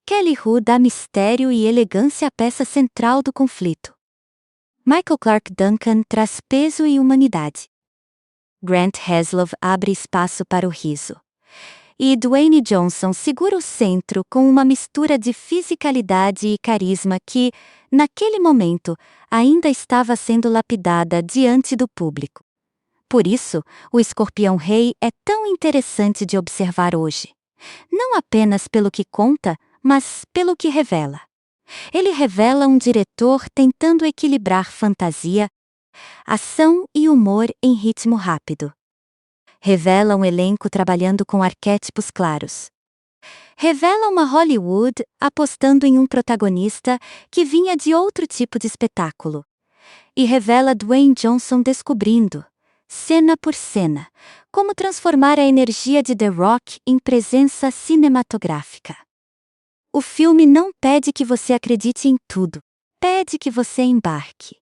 [SPEAKER 1] Kelly Hu dá mistério e elegância à peça central do conflito. Michael Clarke Duncan traz peso e humanidade. Grant Heslov abre espaço para o riso. E Dwayne Johnson segura o centro com uma mistura de fisicalidade e carisma que, naquele momento, ainda estava sendo lapidada diante do público. Por isso, o Escorpião Rei é tão interessante de observar hoje. Não apenas pelo que conta, mas pelo que revela. Ele revela um diretor tentando equilibrar fantasia, ação e humor em ritmo rápido. Revela um elenco trabalhando com arquétipos claros. Revela uma Hollywood apostando em um protagonista que vinha de outro tipo de espetáculo. E revela Dwayne Johnson descobrindo, cena por cena, como transformar a energia de The Rock em presença cinematográfica. O filme não pede que você acredite em tudo, pede que você embarque.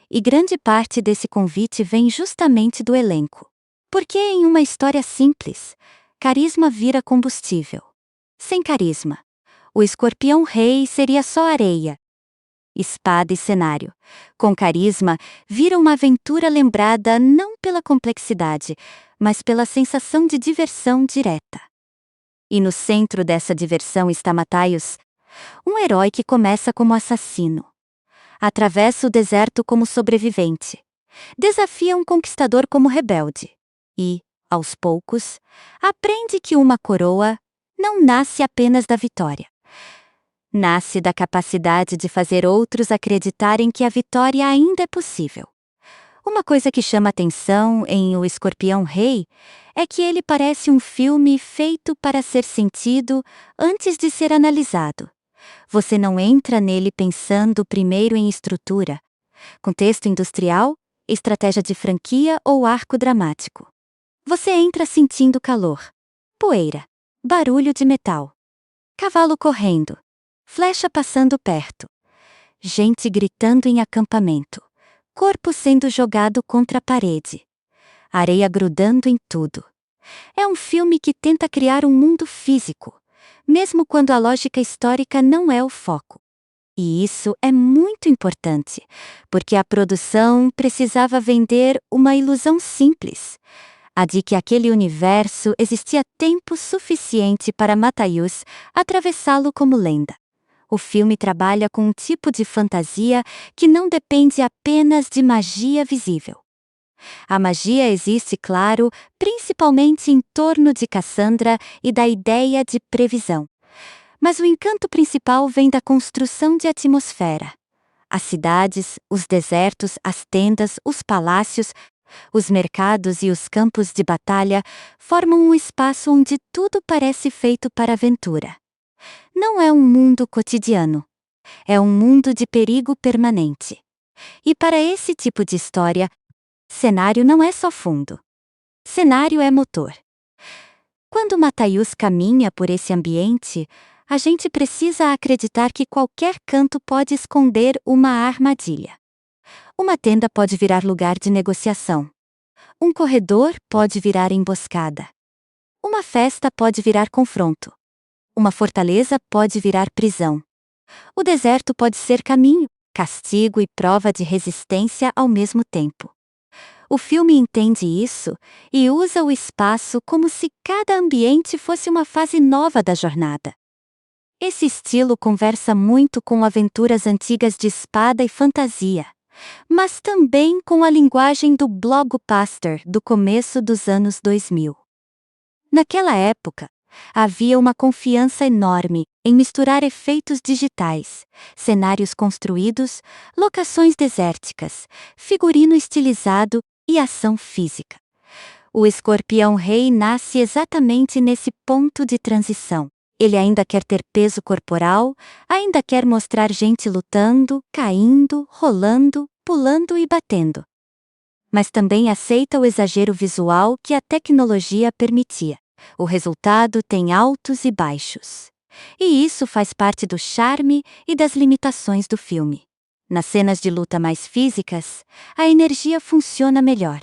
[SPEAKER 1] E grande parte desse convite vem justamente do elenco. Porque em uma história simples, carisma vira combustível. Sem carisma, o Escorpião Rei seria só areia, espada e cenário. Com carisma, vira uma aventura lembrada não pela complexidade, mas pela sensação de diversão direta. E no centro dessa diversão está Matthias, um herói que começa como assassino. Atravessa o deserto como sobrevivente. Desafia um conquistador como rebelde. E, aos poucos, aprende que uma coroa não nasce apenas da vitória. Nasce da capacidade de fazer outros acreditarem que a vitória ainda é possível. Uma coisa que chama atenção em O Escorpião Rei é que ele parece um filme feito para ser sentido antes de ser analisado. Você não entra nele pensando primeiro em estrutura, contexto industrial, estratégia de franquia ou arco dramático. Você entra sentindo calor, poeira, barulho de metal, cavalo correndo, flecha passando perto, gente gritando em acampamento, corpo sendo jogado contra a parede, areia grudando em tudo. É um filme que tenta criar um mundo físico, mesmo quando a lógica histórica não é o foco. E isso é muito importante, porque a produção precisava vender uma ilusão simples, a de que aquele universo existia tempo suficiente para Matthias atravessá-lo como lenda. O filme trabalha com um tipo de fantasia que não depende apenas de magia visível. A magia existe, claro, principalmente em torno de Cassandra e da ideia de previsão. Mas o encanto principal vem da construção de atmosfera. As cidades, os desertos, as tendas, os palácios, os mercados e os campos de batalha formam um espaço onde tudo parece feito para aventura. Não é um mundo cotidiano. É um mundo de perigo permanente. E para esse tipo de história, cenário não é só fundo. Cenário é motor. Quando Matthias caminha por esse ambiente, a gente precisa acreditar que qualquer canto pode esconder uma armadilha. Uma tenda pode virar lugar de negociação. Um corredor pode virar emboscada. Uma festa pode virar confronto. Uma fortaleza pode virar prisão. O deserto pode ser caminho, castigo e prova de resistência ao mesmo tempo. O filme entende isso e usa o espaço como se cada ambiente fosse uma fase nova da jornada. Esse estilo conversa muito com aventuras antigas de espada e fantasia, mas também com a linguagem do blockbuster do começo dos anos 2000. Naquela época, havia uma confiança enorme em misturar efeitos digitais, cenários construídos, locações desérticas, figurino estilizado e ação física. O Escorpião Rei nasce exatamente nesse ponto de transição. Ele ainda quer ter peso corporal, ainda quer mostrar gente lutando, caindo, rolando, pulando e batendo. Mas também aceita o exagero visual que a tecnologia permitia. O resultado tem altos e baixos. E isso faz parte do charme e das limitações do filme. Nas cenas de luta mais físicas, a energia funciona melhor.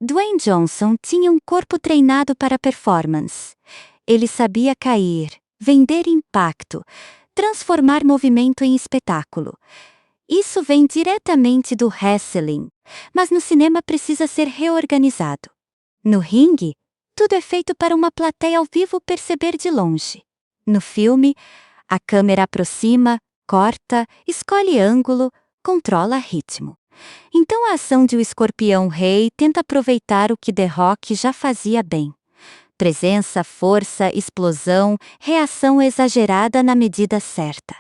[SPEAKER 1] Dwayne Johnson tinha um corpo treinado para performance. Ele sabia cair, vender impacto, transformar movimento em espetáculo. Isso vem diretamente do wrestling, mas no cinema precisa ser reorganizado. No ringue, tudo é feito para uma plateia ao vivo perceber de longe. No filme, a câmera aproxima, corta, escolhe ângulo, controla ritmo. Então a ação de O Escorpião Rei tenta aproveitar o que The Rock já fazia bem. Presença, força, explosão, reação exagerada na medida certa.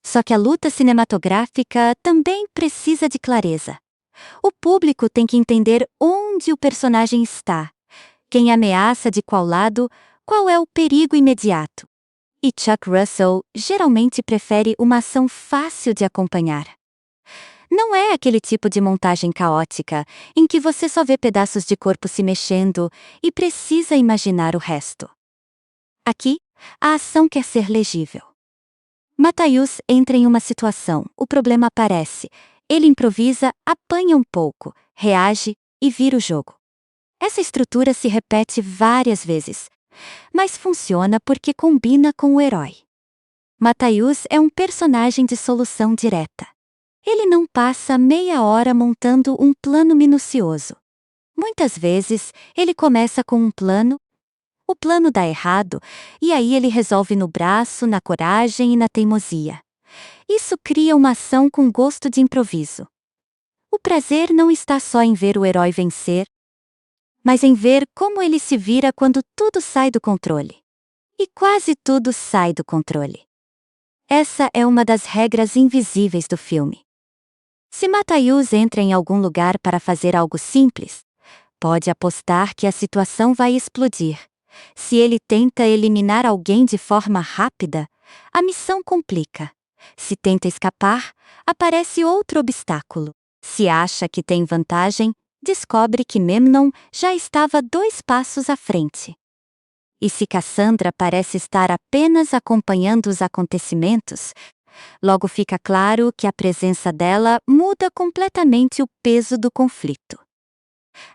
[SPEAKER 1] Só que a luta cinematográfica também precisa de clareza. O público tem que entender onde o personagem está, quem ameaça de qual lado, qual é o perigo imediato. E Chuck Russell geralmente prefere uma ação fácil de acompanhar. Não é aquele tipo de montagem caótica, em que você só vê pedaços de corpo se mexendo e precisa imaginar o resto. Aqui, a ação quer ser legível. Matthäus entra em uma situação, o problema aparece, ele improvisa, apanha um pouco, reage e vira o jogo. Essa estrutura se repete várias vezes, mas funciona porque combina com o herói. Matthäus é um personagem de solução direta. Ele não passa meia hora montando um plano minucioso. Muitas vezes, ele começa com um plano, o plano dá errado, e aí ele resolve no braço, na coragem e na teimosia. Isso cria uma ação com gosto de improviso. O prazer não está só em ver o herói vencer, mas em ver como ele se vira quando tudo sai do controle. E quase tudo sai do controle. Essa é uma das regras invisíveis do filme. Se Matthäus entra em algum lugar para fazer algo simples, pode apostar que a situação vai explodir. Se ele tenta eliminar alguém de forma rápida, a missão complica. Se tenta escapar, aparece outro obstáculo. Se acha que tem vantagem, descobre que Memnon já estava 2 passos à frente. E se Cassandra parece estar apenas acompanhando os acontecimentos, logo fica claro que a presença dela muda completamente o peso do conflito.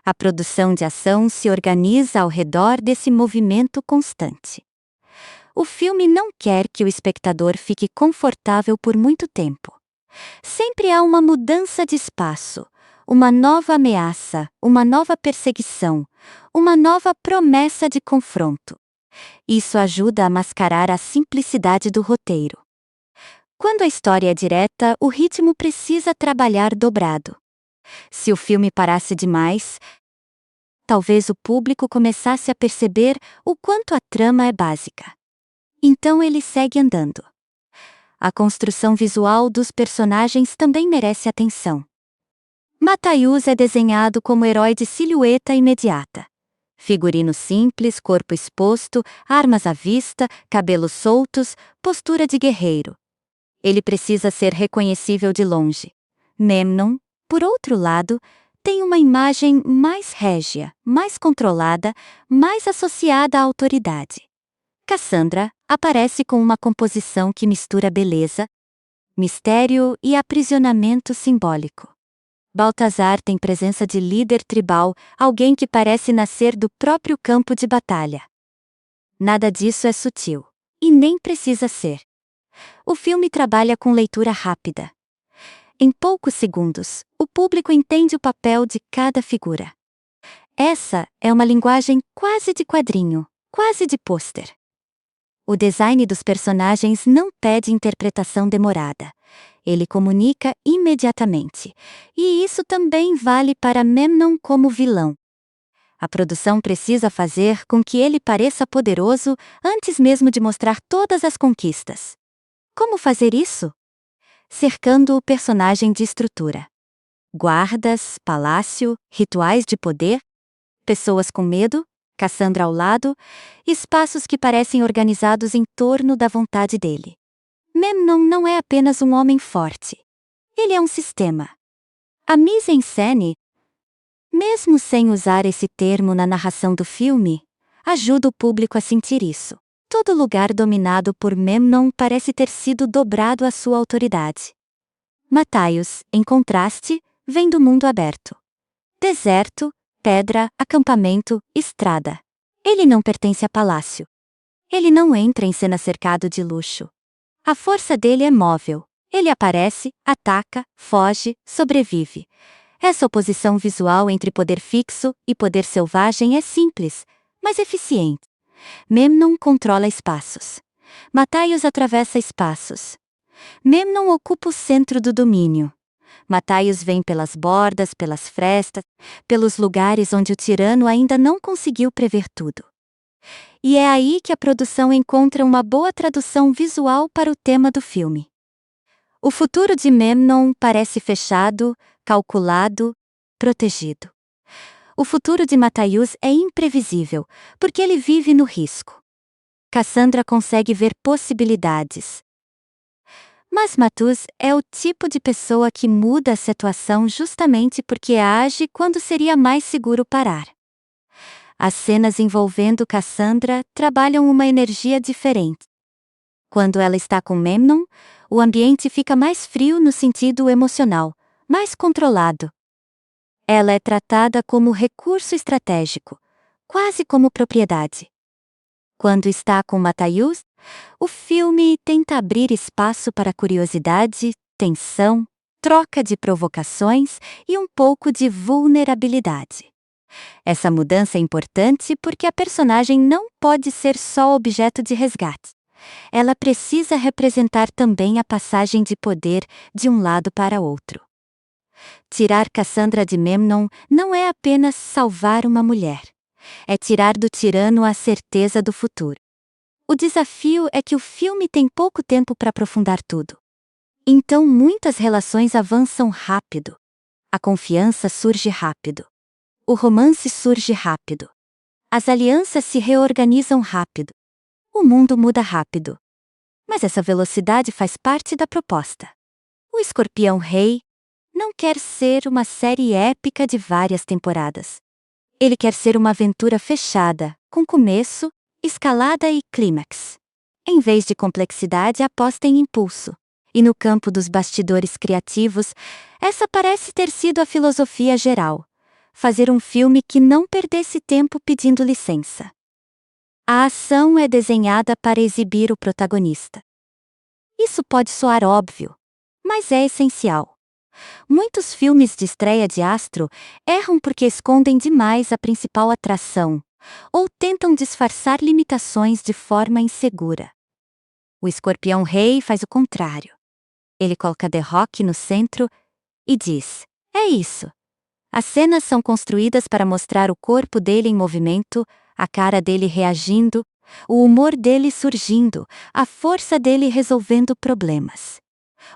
[SPEAKER 1] A produção de ação se organiza ao redor desse movimento constante. O filme não quer que o espectador fique confortável por muito tempo. Sempre há uma mudança de espaço, uma nova ameaça, uma nova perseguição, uma nova promessa de confronto. Isso ajuda a mascarar a simplicidade do roteiro. Quando a história é direta, o ritmo precisa trabalhar dobrado. Se o filme parasse demais, talvez o público começasse a perceber o quanto a trama é básica. Então ele segue andando. A construção visual dos personagens também merece atenção. Matthäus é desenhado como herói de silhueta imediata. Figurino simples, corpo exposto, armas à vista, cabelos soltos, postura de guerreiro. Ele precisa ser reconhecível de longe. Memnon, por outro lado, tem uma imagem mais régia, mais controlada, mais associada à autoridade. Cassandra aparece com uma composição que mistura beleza, mistério e aprisionamento simbólico. Baltazar tem presença de líder tribal, alguém que parece nascer do próprio campo de batalha. Nada disso é sutil, e nem precisa ser. O filme trabalha com leitura rápida. Em poucos segundos, o público entende o papel de cada figura. Essa é uma linguagem quase de quadrinho, quase de pôster. O design dos personagens não pede interpretação demorada. Ele comunica imediatamente. E isso também vale para Memnon como vilão. A produção precisa fazer com que ele pareça poderoso antes mesmo de mostrar todas as conquistas. Como fazer isso? Cercando o personagem de estrutura. Guardas, palácio, rituais de poder, pessoas com medo, Cassandra ao lado, espaços que parecem organizados em torno da vontade dele. Memnon não é apenas um homem forte. Ele é um sistema. A mise-en-scène, mesmo sem usar esse termo na narração do filme, ajuda o público a sentir isso. Todo lugar dominado por Memnon parece ter sido dobrado à sua autoridade. Matthäus, em contraste, vem do mundo aberto. Deserto, pedra, acampamento, estrada. Ele não pertence a palácio. Ele não entra em cena cercado de luxo. A força dele é móvel. Ele aparece, ataca, foge, sobrevive. Essa oposição visual entre poder fixo e poder selvagem é simples, mas eficiente. Memnon controla espaços. Mataios atravessa espaços. Memnon ocupa o centro do domínio. Mataios vem pelas bordas, pelas frestas, pelos lugares onde o tirano ainda não conseguiu prever tudo. E é aí que a produção encontra uma boa tradução visual para o tema do filme. O futuro de Memnon parece fechado, calculado, protegido. O futuro de Mataios é imprevisível, porque ele vive no risco. Cassandra consegue ver possibilidades. Mas Matuz é o tipo de pessoa que muda a situação justamente porque age quando seria mais seguro parar. As cenas envolvendo Cassandra trabalham uma energia diferente. Quando ela está com Memnon, o ambiente fica mais frio no sentido emocional, mais controlado. Ela é tratada como recurso estratégico, quase como propriedade. Quando está com Mataios, o filme tenta abrir espaço para curiosidade, tensão, troca de provocações e um pouco de vulnerabilidade. Essa mudança é importante porque a personagem não pode ser só objeto de resgate. Ela precisa representar também a passagem de poder de um lado para outro. Tirar Cassandra de Memnon não é apenas salvar uma mulher. É tirar do tirano a certeza do futuro. O desafio é que o filme tem pouco tempo para aprofundar tudo. Então muitas relações avançam rápido. A confiança surge rápido. O romance surge rápido. As alianças se reorganizam rápido. O mundo muda rápido. Mas essa velocidade faz parte da proposta. O Escorpião Rei não quer ser uma série épica de várias temporadas. Ele quer ser uma aventura fechada, com começo, escalada e clímax. Em vez de complexidade, aposta em impulso. E no campo dos bastidores criativos, essa parece ter sido a filosofia geral. Fazer um filme que não perdesse tempo pedindo licença. A ação é desenhada para exibir o protagonista. Isso pode soar óbvio, mas é essencial. Muitos filmes de estreia de astro erram porque escondem demais a principal atração, ou tentam disfarçar limitações de forma insegura. O Escorpião Rei faz o contrário. Ele coloca The Rock no centro e diz: é isso. As cenas são construídas para mostrar o corpo dele em movimento, a cara dele reagindo, o humor dele surgindo, a força dele resolvendo problemas.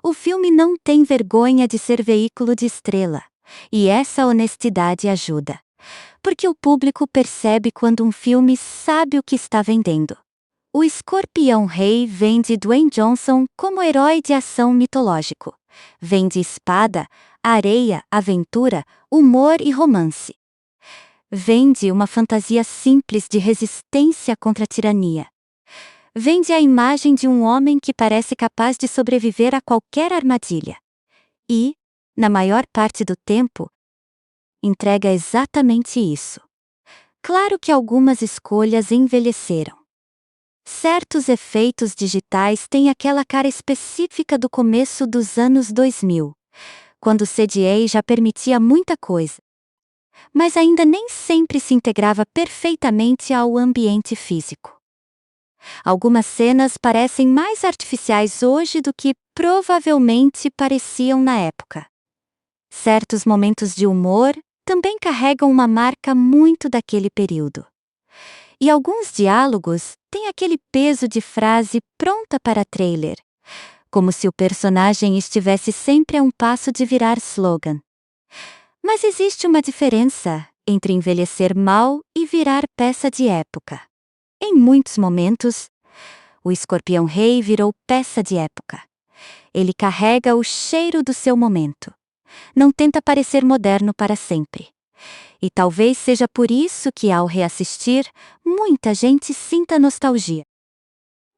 [SPEAKER 1] O filme não tem vergonha de ser veículo de estrela, e essa honestidade ajuda. Porque o público percebe quando um filme sabe o que está vendendo. O Escorpião Rei vende Dwayne Johnson como herói de ação mitológico. Vende espada, areia, aventura, humor e romance. Vende uma fantasia simples de resistência contra a tirania. Vende a imagem de um homem que parece capaz de sobreviver a qualquer armadilha. E, na maior parte do tempo, entrega exatamente isso. Claro que algumas escolhas envelheceram. Certos efeitos digitais têm aquela cara específica do começo dos anos 2000, quando o CGI já permitia muita coisa. Mas ainda nem sempre se integrava perfeitamente ao ambiente físico. Algumas cenas parecem mais artificiais hoje do que provavelmente pareciam na época. Certos momentos de humor também carregam uma marca muito daquele período. E alguns diálogos têm aquele peso de frase pronta para trailer, como se o personagem estivesse sempre a um passo de virar slogan. Mas existe uma diferença entre envelhecer mal e virar peça de época. Em muitos momentos, o Escorpião Rei virou peça de época. Ele carrega o cheiro do seu momento. Não tenta parecer moderno para sempre. E talvez seja por isso que, ao reassistir, muita gente sinta nostalgia.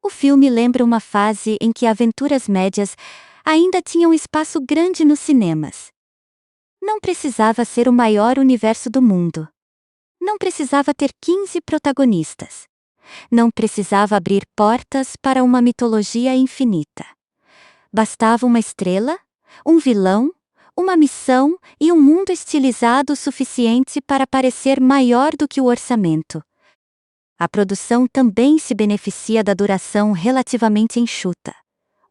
[SPEAKER 1] O filme lembra uma fase em que aventuras médias ainda tinham espaço grande nos cinemas. Não precisava ser o maior universo do mundo. Não precisava ter 15 protagonistas. Não precisava abrir portas para uma mitologia infinita. Bastava uma estrela, um vilão, uma missão e um mundo estilizado o suficiente para parecer maior do que o orçamento. A produção também se beneficia da duração relativamente enxuta.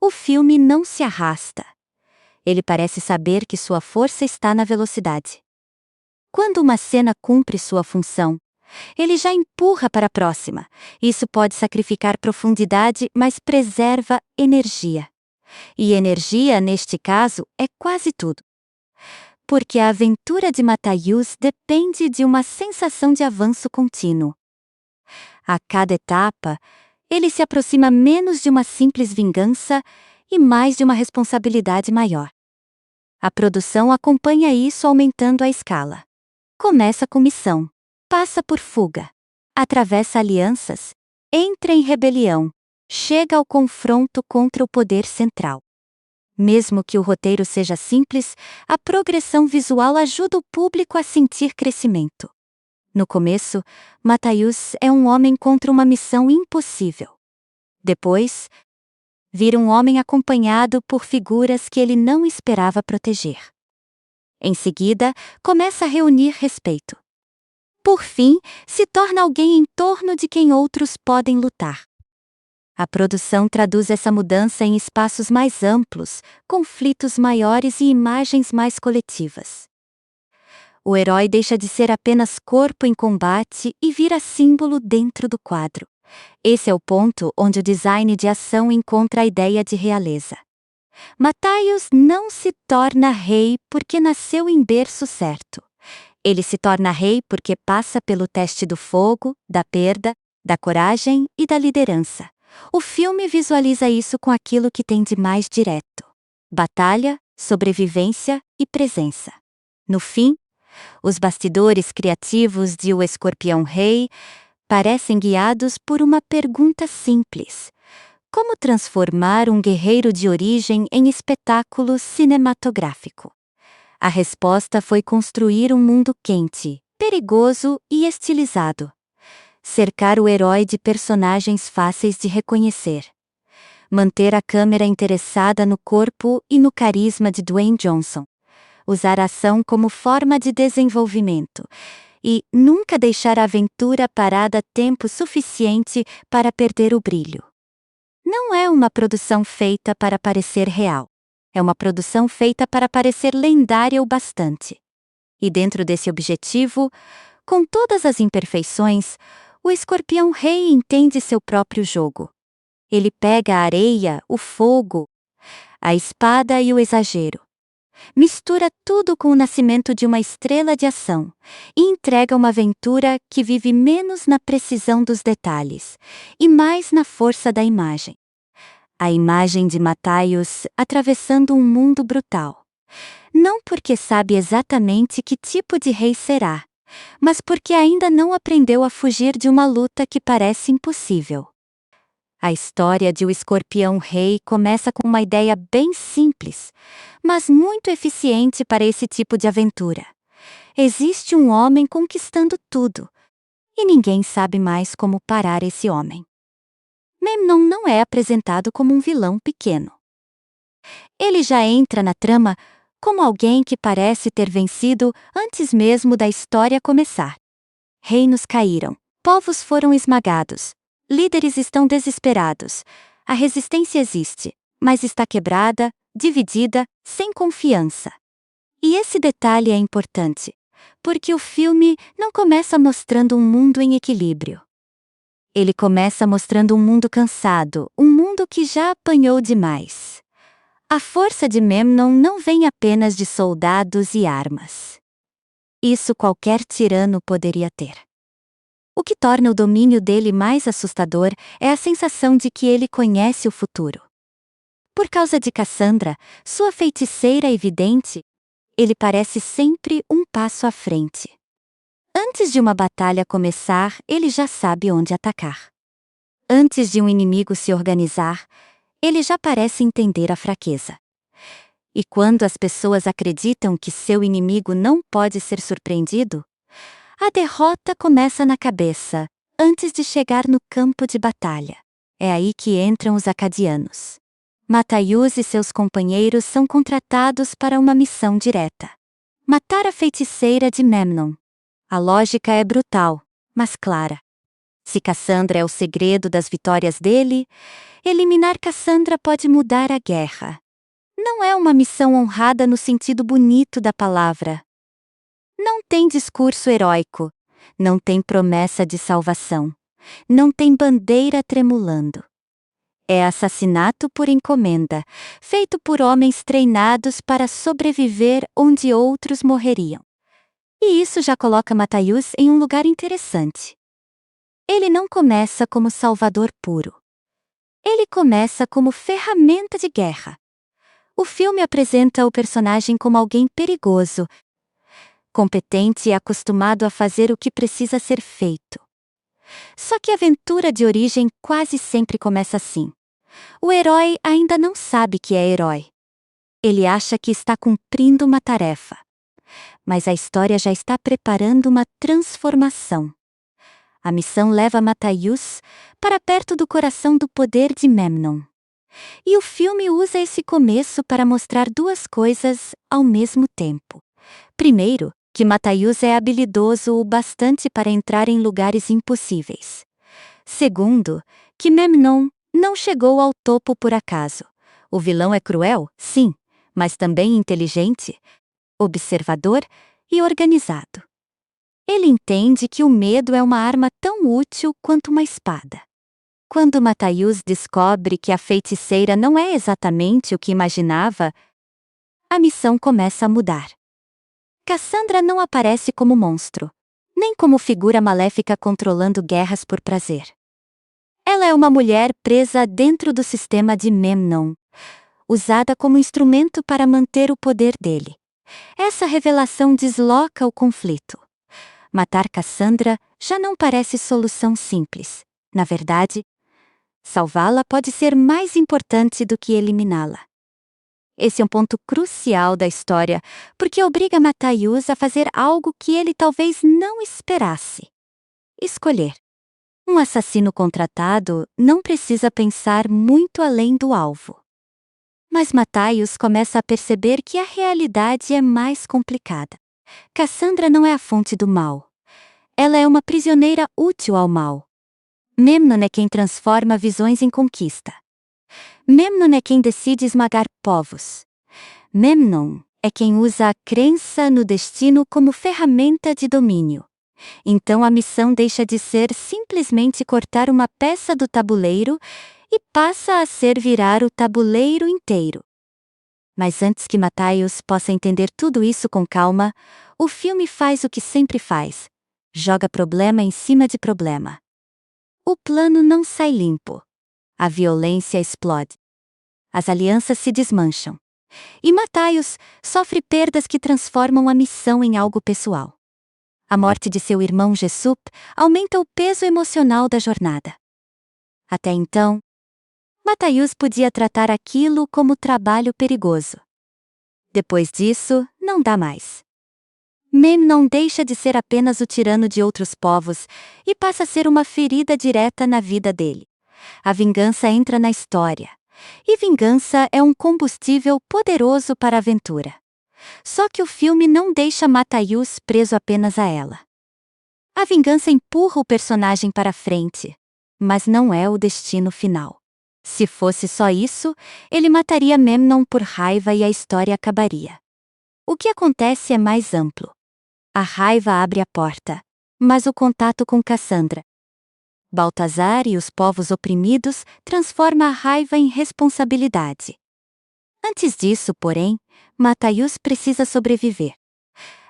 [SPEAKER 1] O filme não se arrasta. Ele parece saber que sua força está na velocidade. Quando uma cena cumpre sua função, ele já empurra para a próxima. Isso pode sacrificar profundidade, mas preserva energia. E energia, neste caso, é quase tudo. Porque a aventura de Matthäus depende de uma sensação de avanço contínuo. A cada etapa, ele se aproxima menos de uma simples vingança e mais de uma responsabilidade maior. A produção acompanha isso aumentando a escala. Começa com missão, passa por fuga, atravessa alianças, entra em rebelião, chega ao confronto contra o poder central. Mesmo que o roteiro seja simples, a progressão visual ajuda o público a sentir crescimento. No começo, Matthäus é um homem contra uma missão impossível. Depois, vira um homem acompanhado por figuras que ele não esperava proteger. Em seguida, começa a reunir respeito. Por fim, se torna alguém em torno de quem outros podem lutar. A produção traduz essa mudança em espaços mais amplos, conflitos maiores e imagens mais coletivas. O herói deixa de ser apenas corpo em combate e vira símbolo dentro do quadro. Esse é o ponto onde o design de ação encontra a ideia de realeza. Matthäus não se torna rei porque nasceu em berço certo. Ele se torna rei porque passa pelo teste do fogo, da perda, da coragem e da liderança. O filme visualiza isso com aquilo que tem de mais direto: batalha, sobrevivência e presença. No fim, os bastidores criativos de O Escorpião Rei parecem guiados por uma pergunta simples: como transformar um guerreiro de origem em espetáculo cinematográfico? A resposta foi construir um mundo quente, perigoso e estilizado. Cercar o herói de personagens fáceis de reconhecer. Manter a câmera interessada no corpo e no carisma de Dwayne Johnson. Usar a ação como forma de desenvolvimento. E nunca deixar a aventura parada tempo suficiente para perder o brilho. Não é uma produção feita para parecer real. É uma produção feita para parecer lendária o bastante. E dentro desse objetivo, com todas as imperfeições, o Escorpião Rei entende seu próprio jogo. Ele pega a areia, o fogo, a espada e o exagero. Mistura tudo com o nascimento de uma estrela de ação e entrega uma aventura que vive menos na precisão dos detalhes e mais na força da imagem. A imagem de Matthäus atravessando um mundo brutal. Não porque sabe exatamente que tipo de rei será, mas porque ainda não aprendeu a fugir de uma luta que parece impossível. A história de O Escorpião Rei começa com uma ideia bem simples, mas muito eficiente para esse tipo de aventura. Existe um homem conquistando tudo, e ninguém sabe mais como parar esse homem. Memnon não é apresentado como um vilão pequeno. Ele já entra na trama como alguém que parece ter vencido antes mesmo da história começar. Reinos caíram, povos foram esmagados, líderes estão desesperados, a resistência existe, mas está quebrada, dividida, sem confiança. E esse detalhe é importante, porque o filme não começa mostrando um mundo em equilíbrio. Ele começa mostrando um mundo cansado, um mundo que já apanhou demais. A força de Memnon não vem apenas de soldados e armas. Isso qualquer tirano poderia ter. O que torna o domínio dele mais assustador é a sensação de que ele conhece o futuro. Por causa de Cassandra, sua feiticeira evidente, ele parece sempre um passo à frente. Antes de uma batalha começar, ele já sabe onde atacar. Antes de um inimigo se organizar, ele já parece entender a fraqueza. E quando as pessoas acreditam que seu inimigo não pode ser surpreendido, a derrota começa na cabeça, antes de chegar no campo de batalha. É aí que entram os acadianos. Mataius e seus companheiros são contratados para uma missão direta: matar a feiticeira de Memnon. A lógica é brutal, mas clara. Se Cassandra é o segredo das vitórias dele, eliminar Cassandra pode mudar a guerra. Não é uma missão honrada no sentido bonito da palavra. Não tem discurso heróico, não tem promessa de salvação, não tem bandeira tremulando. É assassinato por encomenda, feito por homens treinados para sobreviver onde outros morreriam. E isso já coloca Mataius em um lugar interessante. Ele não começa como salvador puro. Ele começa como ferramenta de guerra. O filme apresenta o personagem como alguém perigoso, competente e acostumado a fazer o que precisa ser feito. Só que a aventura de origem quase sempre começa assim. O herói ainda não sabe que é herói. Ele acha que está cumprindo uma tarefa. Mas a história já está preparando uma transformação. A missão leva Mataius para perto do coração do poder de Memnon. E o filme usa esse começo para mostrar duas coisas ao mesmo tempo. Primeiro, que Mataius é habilidoso o bastante para entrar em lugares impossíveis. Segundo, que Memnon não chegou ao topo por acaso. O vilão é cruel, sim, mas também inteligente, observador e organizado. Ele entende que o medo é uma arma tão útil quanto uma espada. Quando Mataius descobre que a feiticeira não é exatamente o que imaginava, a missão começa a mudar. Cassandra não aparece como monstro, nem como figura maléfica controlando guerras por prazer. Ela é uma mulher presa dentro do sistema de Memnon, usada como instrumento para manter o poder dele. Essa revelação desloca o conflito. Matar Cassandra já não parece solução simples. Na verdade, salvá-la pode ser mais importante do que eliminá-la. Esse é um ponto crucial da história, porque obriga Mataius a fazer algo que ele talvez não esperasse: escolher. Um assassino contratado não precisa pensar muito além do alvo. Mas Mataius começa a perceber que a realidade é mais complicada. Cassandra não é a fonte do mal. Ela é uma prisioneira útil ao mal. Memnon é quem transforma visões em conquista. Memnon é quem decide esmagar povos. Memnon é quem usa a crença no destino como ferramenta de domínio. Então a missão deixa de ser simplesmente cortar uma peça do tabuleiro e passa a ser virar o tabuleiro inteiro. Mas antes que Mataius possa entender tudo isso com calma, o filme faz o que sempre faz: joga problema em cima de problema. O plano não sai limpo. A violência explode. As alianças se desmancham. E Mataius sofre perdas que transformam a missão em algo pessoal. A morte de seu irmão Jessup aumenta o peso emocional da jornada. Até então, Mataius podia tratar aquilo como trabalho perigoso. Depois disso, não dá mais. Memnon deixa de ser apenas o tirano de outros povos e passa a ser uma ferida direta na vida dele. A vingança entra na história. E vingança é um combustível poderoso para a aventura. Só que o filme não deixa Mataius preso apenas a ela. A vingança empurra o personagem para frente, mas não é o destino final. Se fosse só isso, ele mataria Memnon por raiva e a história acabaria. O que acontece é mais amplo. A raiva abre a porta, mas o contato com Cassandra, Baltazar e os povos oprimidos transforma a raiva em responsabilidade. Antes disso, porém, Mataius precisa sobreviver.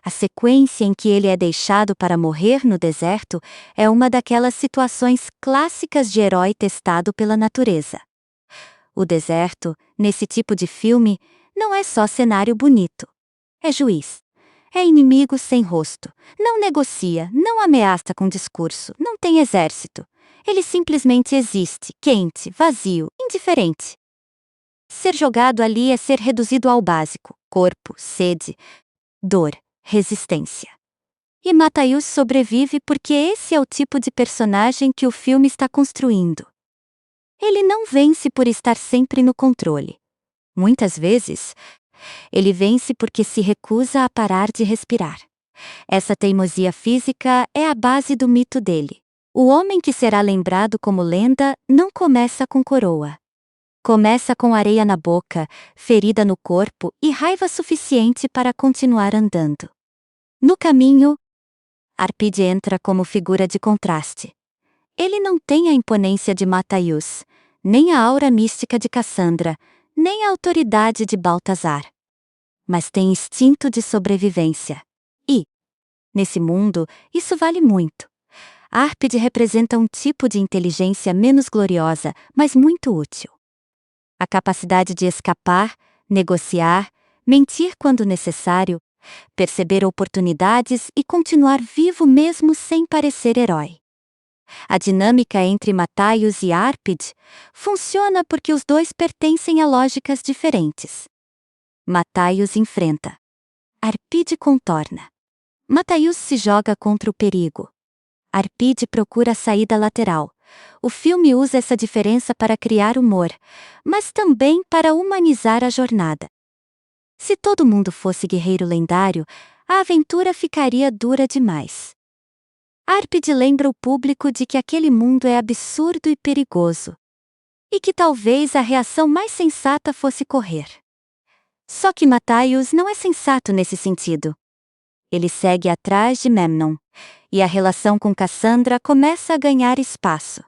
[SPEAKER 1] A sequência em que ele é deixado para morrer no deserto é uma daquelas situações clássicas de herói testado pela natureza. O deserto, nesse tipo de filme, não é só cenário bonito. É juiz. É inimigo sem rosto. Não negocia, não ameaça com discurso, não tem exército. Ele simplesmente existe, quente, vazio, indiferente. Ser jogado ali é ser reduzido ao básico: corpo, sede, dor, resistência. E Matthäus sobrevive porque esse é o tipo de personagem que o filme está construindo. Ele não vence por estar sempre no controle. Muitas vezes, ele vence porque se recusa a parar de respirar. Essa teimosia física é a base do mito dele. O homem que será lembrado como lenda não começa com coroa. Começa com areia na boca, ferida no corpo e raiva suficiente para continuar andando. No caminho, Arpide entra como figura de contraste. Ele não tem a imponência de Matthäus, nem a aura mística de Cassandra, nem a autoridade de Baltazar. Mas tem instinto de sobrevivência. E, nesse mundo, isso vale muito. Arpide representa um tipo de inteligência menos gloriosa, mas muito útil. A capacidade de escapar, negociar, mentir quando necessário, perceber oportunidades e continuar vivo mesmo sem parecer herói. A dinâmica entre Matthäus e Arpide funciona porque os dois pertencem a lógicas diferentes. Matthäus enfrenta. Arpide contorna. Matthäus se joga contra o perigo. Arpide procura a saída lateral. O filme usa essa diferença para criar humor, mas também para humanizar a jornada. Se todo mundo fosse guerreiro lendário, a aventura ficaria dura demais. Arpide lembra o público de que aquele mundo é absurdo e perigoso, e que talvez a reação mais sensata fosse correr. Só que Matthäus não é sensato nesse sentido. Ele segue atrás de Memnon, e a relação com Cassandra começa a ganhar espaço.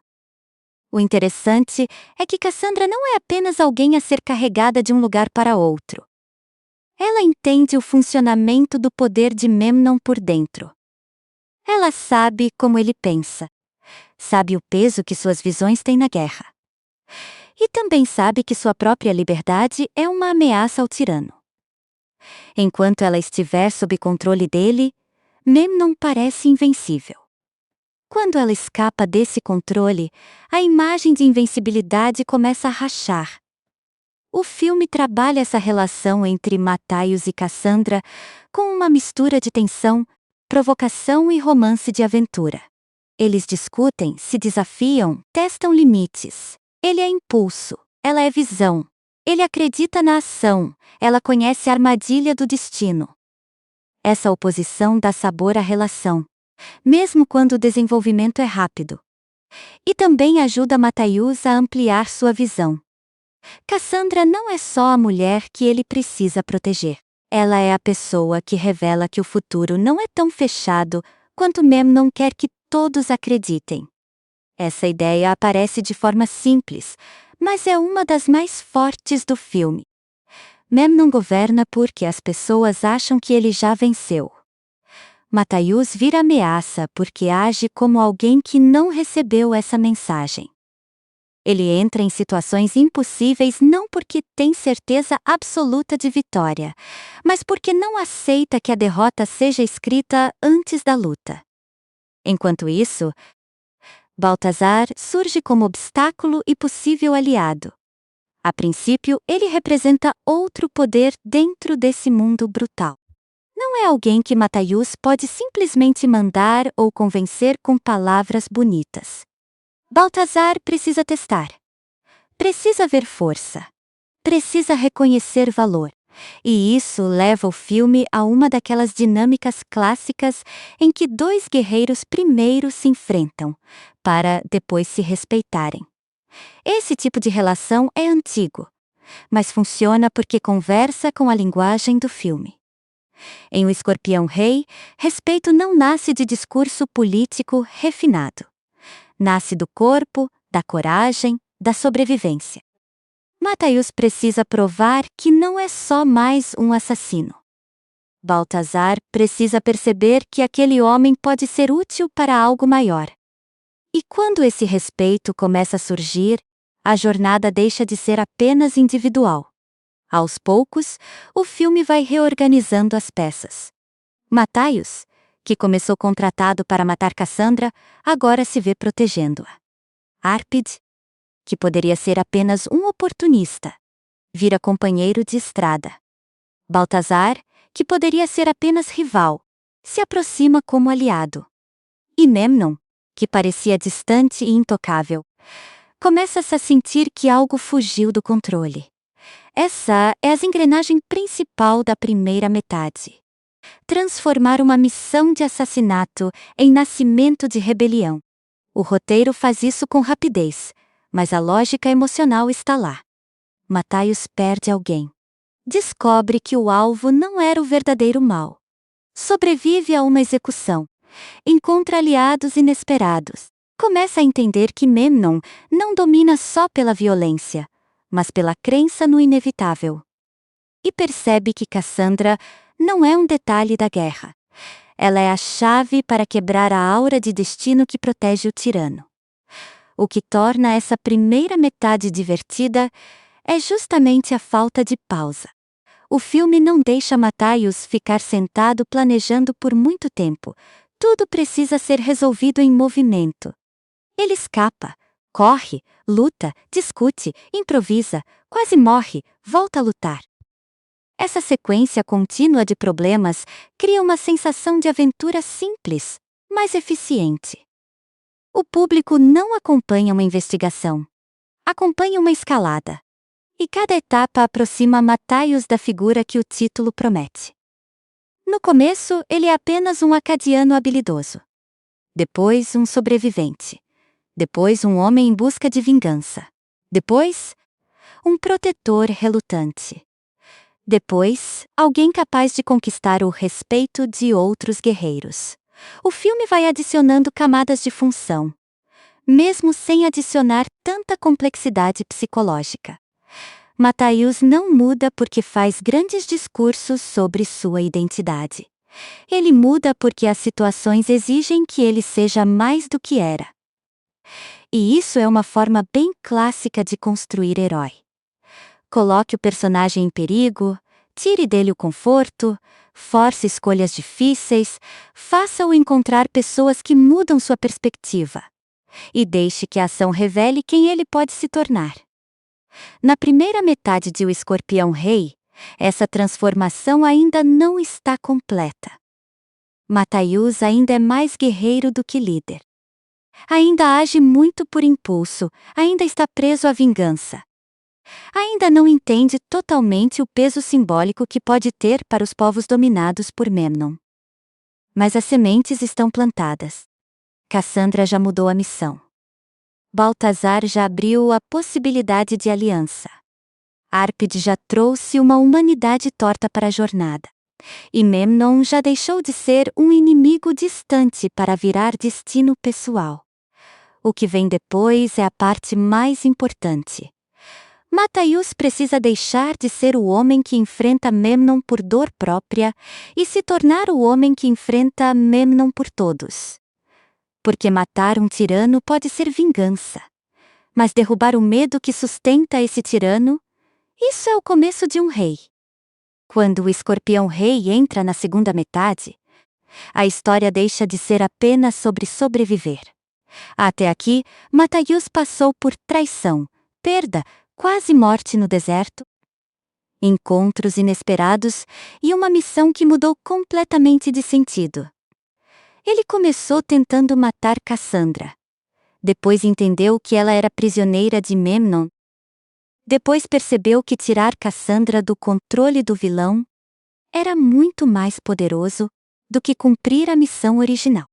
[SPEAKER 1] O interessante é que Cassandra não é apenas alguém a ser carregada de um lugar para outro. Ela entende o funcionamento do poder de Memnon por dentro. Ela sabe como ele pensa. Sabe o peso que suas visões têm na guerra. E também sabe que sua própria liberdade é uma ameaça ao tirano. Enquanto ela estiver sob controle dele, Memnon parece invencível. Quando ela escapa desse controle, a imagem de invencibilidade começa a rachar. O filme trabalha essa relação entre Matthäus e Cassandra com uma mistura de tensão, provocação e romance de aventura. Eles discutem, se desafiam, testam limites. Ele é impulso, ela é visão. Ele acredita na ação, ela conhece a armadilha do destino. Essa oposição dá sabor à relação, mesmo quando o desenvolvimento é rápido. E também ajuda Matthäus a ampliar sua visão. Cassandra não é só a mulher que ele precisa proteger. Ela é a pessoa que revela que o futuro não é tão fechado quanto Memnon quer que todos acreditem. Essa ideia aparece de forma simples, mas é uma das mais fortes do filme. Memnon governa porque as pessoas acham que ele já venceu. Matthäus vira ameaça porque age como alguém que não recebeu essa mensagem. Ele entra em situações impossíveis não porque tem certeza absoluta de vitória, mas porque não aceita que a derrota seja escrita antes da luta. Enquanto isso, Baltazar surge como obstáculo e possível aliado. A princípio, ele representa outro poder dentro desse mundo brutal. Não é alguém que Matthäus pode simplesmente mandar ou convencer com palavras bonitas. Baltazar precisa testar. Precisa ver força. Precisa reconhecer valor. E isso leva o filme a uma daquelas dinâmicas clássicas em que dois guerreiros primeiro se enfrentam, para depois se respeitarem. Esse tipo de relação é antigo, mas funciona porque conversa com a linguagem do filme. Em O Escorpião Rei, respeito não nasce de discurso político refinado. Nasce do corpo, da coragem, da sobrevivência. Matthäus precisa provar que não é só mais um assassino. Baltazar precisa perceber que aquele homem pode ser útil para algo maior. E quando esse respeito começa a surgir, a jornada deixa de ser apenas individual. Aos poucos, o filme vai reorganizando as peças. Matthäus, que começou contratado para matar Cassandra, agora se vê protegendo-a. Arpide, que poderia ser apenas um oportunista, vira companheiro de estrada. Baltazar, que poderia ser apenas rival, se aproxima como aliado. E Memnon, que parecia distante e intocável, começa-se a sentir que algo fugiu do controle. Essa é a engrenagem principal da primeira metade. Transformar uma missão de assassinato em nascimento de rebelião. O roteiro faz isso com rapidez, mas a lógica emocional está lá. Matthaios perde alguém. Descobre que o alvo não era o verdadeiro mal. Sobrevive a uma execução. Encontra aliados inesperados. Começa a entender que Memnon não domina só pela violência, mas pela crença no inevitável. E percebe que Cassandra não é um detalhe da guerra. Ela é a chave para quebrar a aura de destino que protege o tirano. O que torna essa primeira metade divertida é justamente a falta de pausa. O filme não deixa Matthaios ficar sentado planejando por muito tempo. Tudo precisa ser resolvido em movimento. Ele escapa, corre, luta, discute, improvisa, quase morre, volta a lutar. Essa sequência contínua de problemas cria uma sensação de aventura simples, mas eficiente. O público não acompanha uma investigação. Acompanha uma escalada. E cada etapa aproxima Matthaios da figura que o título promete. No começo, ele é apenas um acadiano habilidoso. Depois, um sobrevivente. Depois, um homem em busca de vingança. Depois, um protetor relutante. Depois, alguém capaz de conquistar o respeito de outros guerreiros. O filme vai adicionando camadas de função, mesmo sem adicionar tanta complexidade psicológica. Matthaios não muda porque faz grandes discursos sobre sua identidade. Ele muda porque as situações exigem que ele seja mais do que era. E isso é uma forma bem clássica de construir herói. Coloque o personagem em perigo, tire dele o conforto, force escolhas difíceis, faça-o encontrar pessoas que mudam sua perspectiva. E deixe que a ação revele quem ele pode se tornar. Na primeira metade de O Escorpião Rei, essa transformação ainda não está completa. Matthaios ainda é mais guerreiro do que líder. Ainda age muito por impulso, ainda está preso à vingança. Ainda não entende totalmente o peso simbólico que pode ter para os povos dominados por Memnon. Mas as sementes estão plantadas. Cassandra já mudou a missão. Baltazar já abriu a possibilidade de aliança. Árpide já trouxe uma humanidade torta para a jornada. E Memnon já deixou de ser um inimigo distante para virar destino pessoal. O que vem depois é a parte mais importante. Matthaios precisa deixar de ser o homem que enfrenta Memnon por dor própria e se tornar o homem que enfrenta Memnon por todos. Porque matar um tirano pode ser vingança. Mas derrubar o medo que sustenta esse tirano, isso é o começo de um rei. Quando o Escorpião Rei entra na segunda metade, a história deixa de ser apenas sobre sobreviver. Até aqui, Matthaios passou por traição, perda, quase morte no deserto, encontros inesperados e uma missão que mudou completamente de sentido. Ele começou tentando matar Cassandra. Depois entendeu que ela era prisioneira de Memnon. Depois percebeu que tirar Cassandra do controle do vilão era muito mais poderoso do que cumprir a missão original.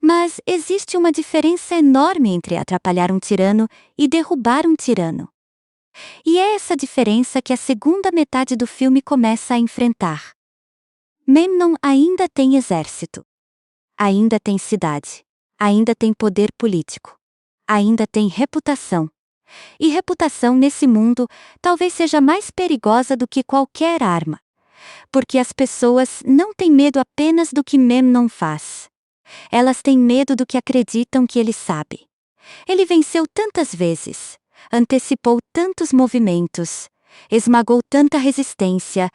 [SPEAKER 1] Mas existe uma diferença enorme entre atrapalhar um tirano e derrubar um tirano. E é essa diferença que a segunda metade do filme começa a enfrentar. Memnon ainda tem exército. Ainda tem cidade. Ainda tem poder político. Ainda tem reputação. E reputação nesse mundo talvez seja mais perigosa do que qualquer arma. Porque as pessoas não têm medo apenas do que Memnon faz. Elas têm medo do que acreditam que ele sabe. Ele venceu tantas vezes, antecipou tantos movimentos, esmagou tanta resistência,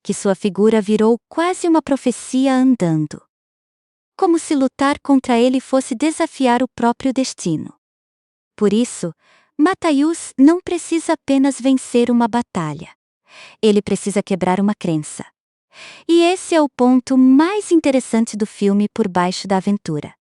[SPEAKER 1] que sua figura virou quase uma profecia andando. Como se lutar contra ele fosse desafiar o próprio destino. Por isso, Matthaios não precisa apenas vencer uma batalha. Ele precisa quebrar uma crença. E esse é o ponto mais interessante do filme Por Baixo da Aventura.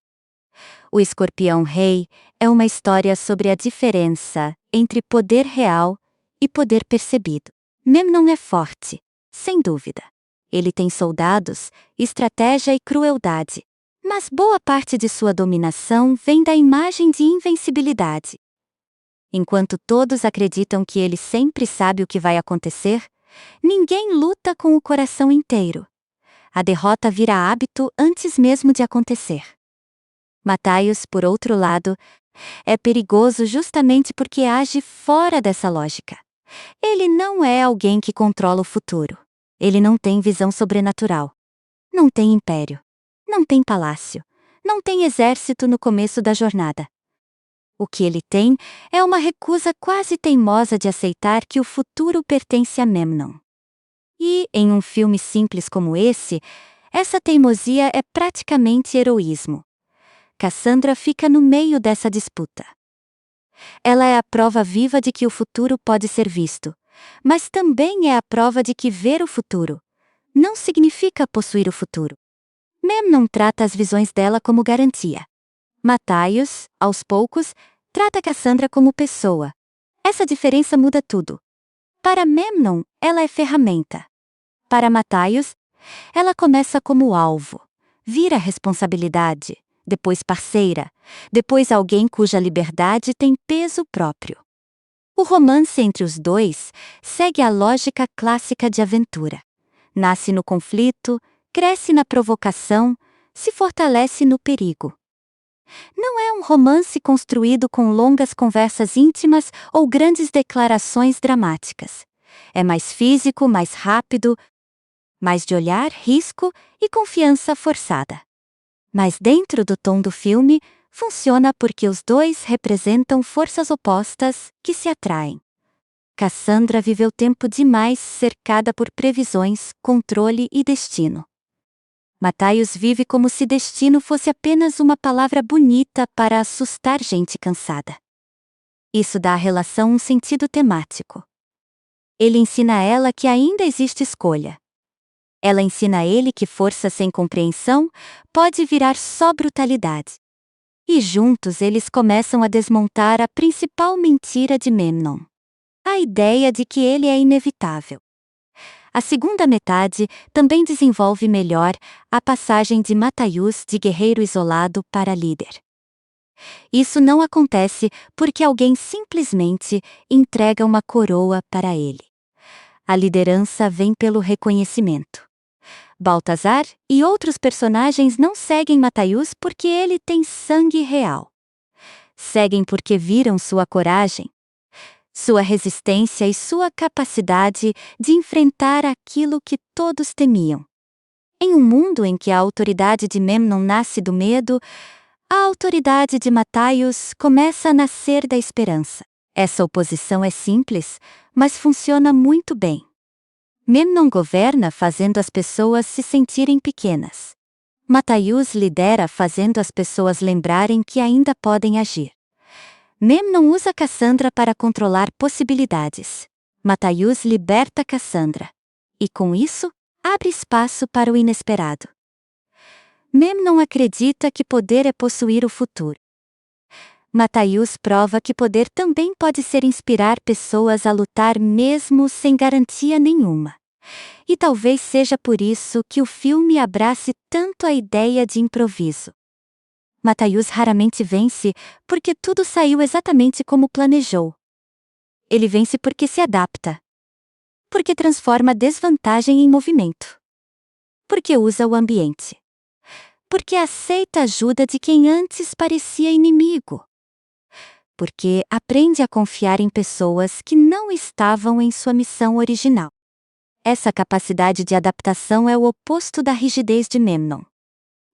[SPEAKER 1] O Escorpião Rei é uma história sobre a diferença entre poder real e poder percebido. Memnon é forte, sem dúvida. Ele tem soldados, estratégia e crueldade. Mas boa parte de sua dominação vem da imagem de invencibilidade. Enquanto todos acreditam que ele sempre sabe o que vai acontecer, ninguém luta com o coração inteiro. A derrota vira hábito antes mesmo de acontecer. Matthaios, por outro lado, é perigoso justamente porque age fora dessa lógica. Ele não é alguém que controla o futuro. Ele não tem visão sobrenatural. Não tem império. Não tem palácio. Não tem exército no começo da jornada. O que ele tem é uma recusa quase teimosa de aceitar que o futuro pertence a Memnon. E, em um filme simples como esse, essa teimosia é praticamente heroísmo. Cassandra fica no meio dessa disputa. Ela é a prova viva de que o futuro pode ser visto, mas também é a prova de que ver o futuro não significa possuir o futuro. Memnon trata as visões dela como garantia. Matthaios, aos poucos, trata Cassandra como pessoa. Essa diferença muda tudo. Para Memnon, ela é ferramenta. Para Matthaios, ela começa como alvo, vira responsabilidade, depois parceira, depois alguém cuja liberdade tem peso próprio. O romance entre os dois segue a lógica clássica de aventura. Nasce no conflito, cresce na provocação, se fortalece no perigo. Não é um romance construído com longas conversas íntimas ou grandes declarações dramáticas. É mais físico, mais rápido, mais de olhar, risco e confiança forçada. Mas dentro do tom do filme, funciona porque os dois representam forças opostas que se atraem. Cassandra viveu tempo demais cercada por previsões, controle e destino. Matthaios vive como se destino fosse apenas uma palavra bonita para assustar gente cansada. Isso dá à relação um sentido temático. Ele ensina a ela que ainda existe escolha. Ela ensina a ele que força sem compreensão pode virar só brutalidade. E juntos eles começam a desmontar a principal mentira de Memnon: a ideia de que ele é inevitável. A segunda metade também desenvolve melhor a passagem de Matthaios de guerreiro isolado para líder. Isso não acontece porque alguém simplesmente entrega uma coroa para ele. A liderança vem pelo reconhecimento. Baltazar e outros personagens não seguem Matthaios porque ele tem sangue real. Seguem porque viram sua coragem, sua resistência e sua capacidade de enfrentar aquilo que todos temiam. Em um mundo em que a autoridade de Memnon nasce do medo, a autoridade de Matthaios começa a nascer da esperança. Essa oposição é simples, mas funciona muito bem. Memnon governa fazendo as pessoas se sentirem pequenas. Matthaios lidera fazendo as pessoas lembrarem que ainda podem agir. Memnon usa Cassandra para controlar possibilidades. Matthaios liberta Cassandra. E com isso, abre espaço para o inesperado. Memnon acredita que poder é possuir o futuro. Matthaios prova que poder também pode ser inspirar pessoas a lutar mesmo sem garantia nenhuma. E talvez seja por isso que o filme abrace tanto a ideia de improviso. Matthaios raramente vence porque tudo saiu exatamente como planejou. Ele vence porque se adapta. Porque transforma desvantagem em movimento. Porque usa o ambiente. Porque aceita a ajuda de quem antes parecia inimigo. Porque aprende a confiar em pessoas que não estavam em sua missão original. Essa capacidade de adaptação é o oposto da rigidez de Memnon.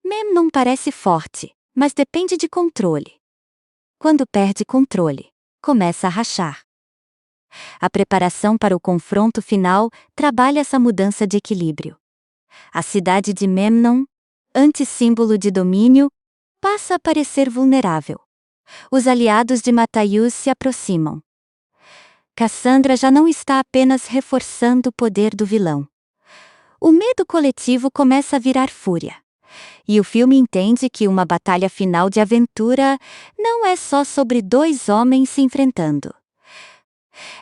[SPEAKER 1] Memnon parece forte, mas depende de controle. Quando perde controle, começa a rachar. A preparação para o confronto final trabalha essa mudança de equilíbrio. A cidade de Memnon, antissímbolo de domínio, passa a parecer vulnerável. Os aliados de Matthaios se aproximam. Cassandra já não está apenas reforçando o poder do vilão. O medo coletivo começa a virar fúria. E o filme entende que uma batalha final de aventura não é só sobre dois homens se enfrentando.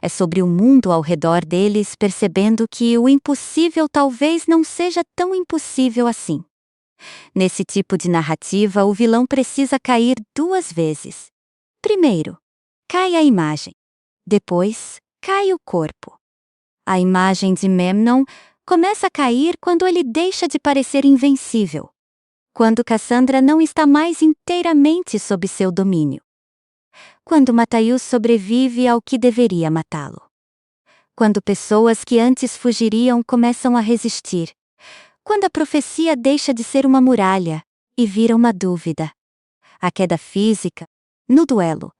[SPEAKER 1] É sobre o mundo ao redor deles percebendo que o impossível talvez não seja tão impossível assim. Nesse tipo de narrativa, o vilão precisa cair duas vezes. Primeiro, cai a imagem. Depois, cai o corpo. A imagem de Memnon começa a cair quando ele deixa de parecer invencível. Quando Cassandra não está mais inteiramente sob seu domínio. Quando Matthaius sobrevive ao que deveria matá-lo. Quando pessoas que antes fugiriam começam a resistir. Quando a profecia deixa de ser uma muralha e vira uma dúvida. A queda física, no duelo,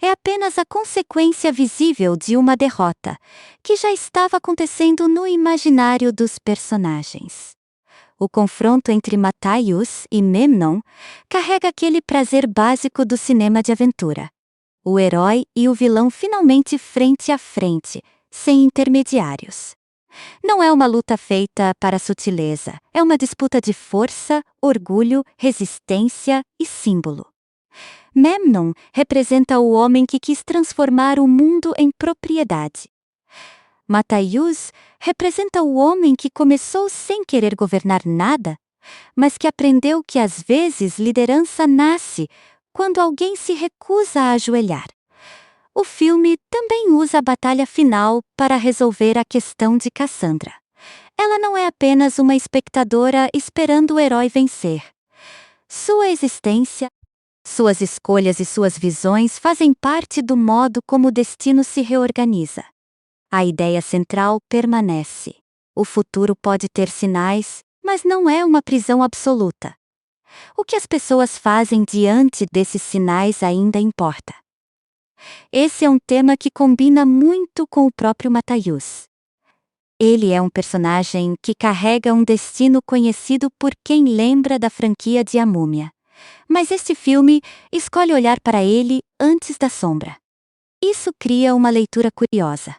[SPEAKER 1] é apenas a consequência visível de uma derrota, que já estava acontecendo no imaginário dos personagens. O confronto entre Matthaius e Memnon carrega aquele prazer básico do cinema de aventura. O herói e o vilão finalmente frente a frente, sem intermediários. Não é uma luta feita para sutileza, é uma disputa de força, orgulho, resistência e símbolo. Memnon representa o homem que quis transformar o mundo em propriedade. Matthaius representa o homem que começou sem querer governar nada, mas que aprendeu que às vezes liderança nasce quando alguém se recusa a ajoelhar. O filme também usa a batalha final para resolver a questão de Cassandra. Ela não é apenas uma espectadora esperando o herói vencer. Sua existência, suas escolhas e suas visões fazem parte do modo como o destino se reorganiza. A ideia central permanece. O futuro pode ter sinais, mas não é uma prisão absoluta. O que as pessoas fazem diante desses sinais ainda importa. Esse é um tema que combina muito com o próprio Matthaius. Ele é um personagem que carrega um destino conhecido por quem lembra da franquia de A Múmia. Mas este filme escolhe olhar para ele antes da sombra. Isso cria uma leitura curiosa.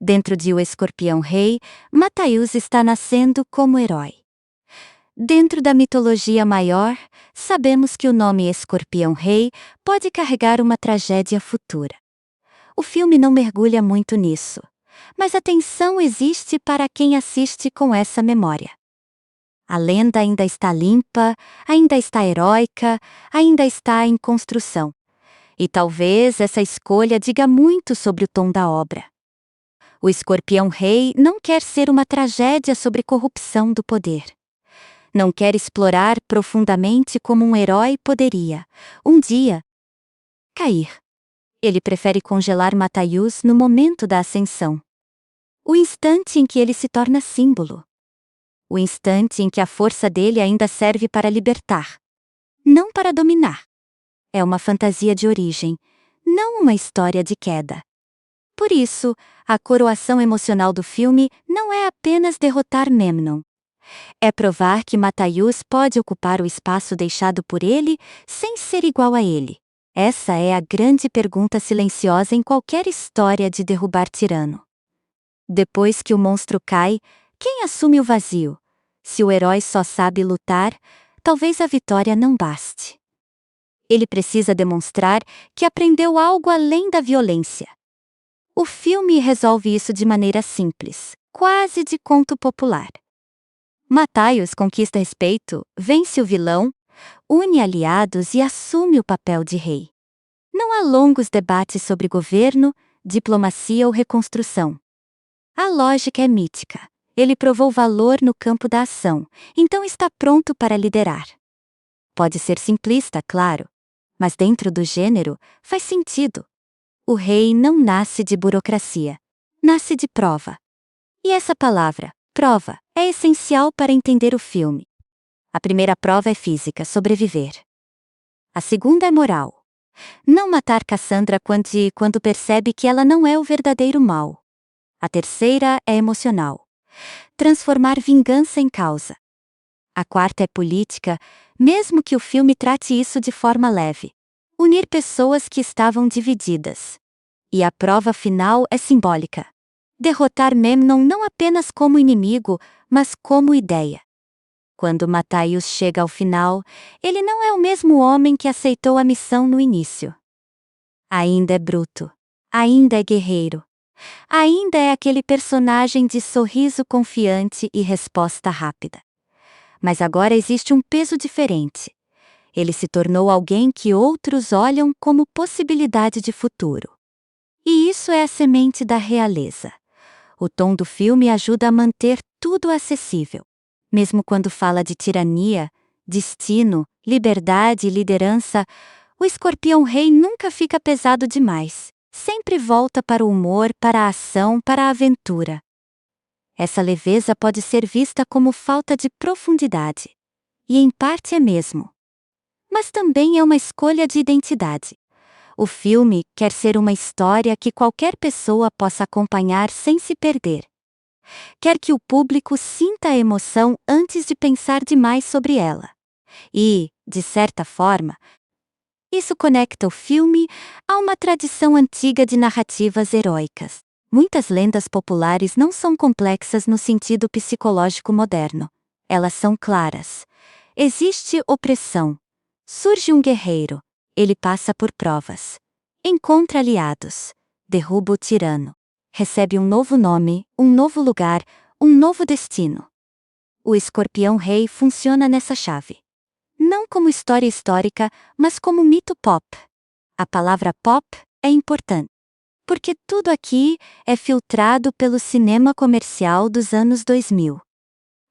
[SPEAKER 1] Dentro de O Escorpião Rei, Matthaius está nascendo como herói. Dentro da mitologia maior, sabemos que o nome Escorpião Rei pode carregar uma tragédia futura. O filme não mergulha muito nisso, mas a tensão existe para quem assiste com essa memória. A lenda ainda está limpa, ainda está heróica, ainda está em construção. E talvez essa escolha diga muito sobre o tom da obra. O Escorpião Rei não quer ser uma tragédia sobre corrupção do poder. Não quer explorar profundamente como um herói poderia, um dia, cair. Ele prefere congelar Matthaius no momento da ascensão. O instante em que ele se torna símbolo. O instante em que a força dele ainda serve para libertar. Não para dominar. É uma fantasia de origem, não uma história de queda. Por isso, a coroação emocional do filme não é apenas derrotar Memnon. É provar que Matthaius pode ocupar o espaço deixado por ele sem ser igual a ele. Essa é a grande pergunta silenciosa em qualquer história de derrubar tirano. Depois que o monstro cai, quem assume o vazio? Se o herói só sabe lutar, talvez a vitória não baste. Ele precisa demonstrar que aprendeu algo além da violência. O filme resolve isso de maneira simples, quase de conto popular. Matthaius conquista respeito, vence o vilão, une aliados e assume o papel de rei. Não há longos debates sobre governo, diplomacia ou reconstrução. A lógica é mítica. Ele provou valor no campo da ação, então está pronto para liderar. Pode ser simplista, claro, mas dentro do gênero, faz sentido. O rei não nasce de burocracia, nasce de prova. E essa palavra, prova, é essencial para entender o filme. A primeira prova é física, sobreviver. A segunda é moral. Não matar Cassandra quando percebe que ela não é o verdadeiro mal. A terceira é emocional. Transformar vingança em causa. A quarta é política, mesmo que o filme trate isso de forma leve. Unir pessoas que estavam divididas. E a prova final é simbólica. derrotar Memnon não apenas como inimigo, mas como ideia. Quando Matthaios chega ao final, ele não é o mesmo homem que aceitou a missão no início. Ainda é bruto. Ainda é guerreiro. Ainda é aquele personagem de sorriso confiante e resposta rápida. Mas agora existe um peso diferente. Ele se tornou alguém que outros olham como possibilidade de futuro. E isso é a semente da realeza. O tom do filme ajuda a manter tudo acessível. Mesmo quando fala de tirania, destino, liberdade e liderança, o Escorpião Rei nunca fica pesado demais. Sempre volta para o humor, para a ação, para a aventura. Essa leveza pode ser vista como falta de profundidade. E em parte é mesmo. Mas também é uma escolha de identidade. O filme quer ser uma história que qualquer pessoa possa acompanhar sem se perder. Quer que o público sinta a emoção antes de pensar demais sobre ela. E, de certa forma, isso conecta o filme a uma tradição antiga de narrativas heróicas. Muitas lendas populares não são complexas no sentido psicológico moderno. Elas são claras. Existe opressão. Surge um guerreiro. Ele passa por provas. Encontra aliados. Derruba o tirano. Recebe um novo nome, um novo lugar, um novo destino. O Escorpião Rei funciona nessa chave. Não como história histórica, mas como mito pop. A palavra pop é importante, porque tudo aqui é filtrado pelo cinema comercial dos anos 2000.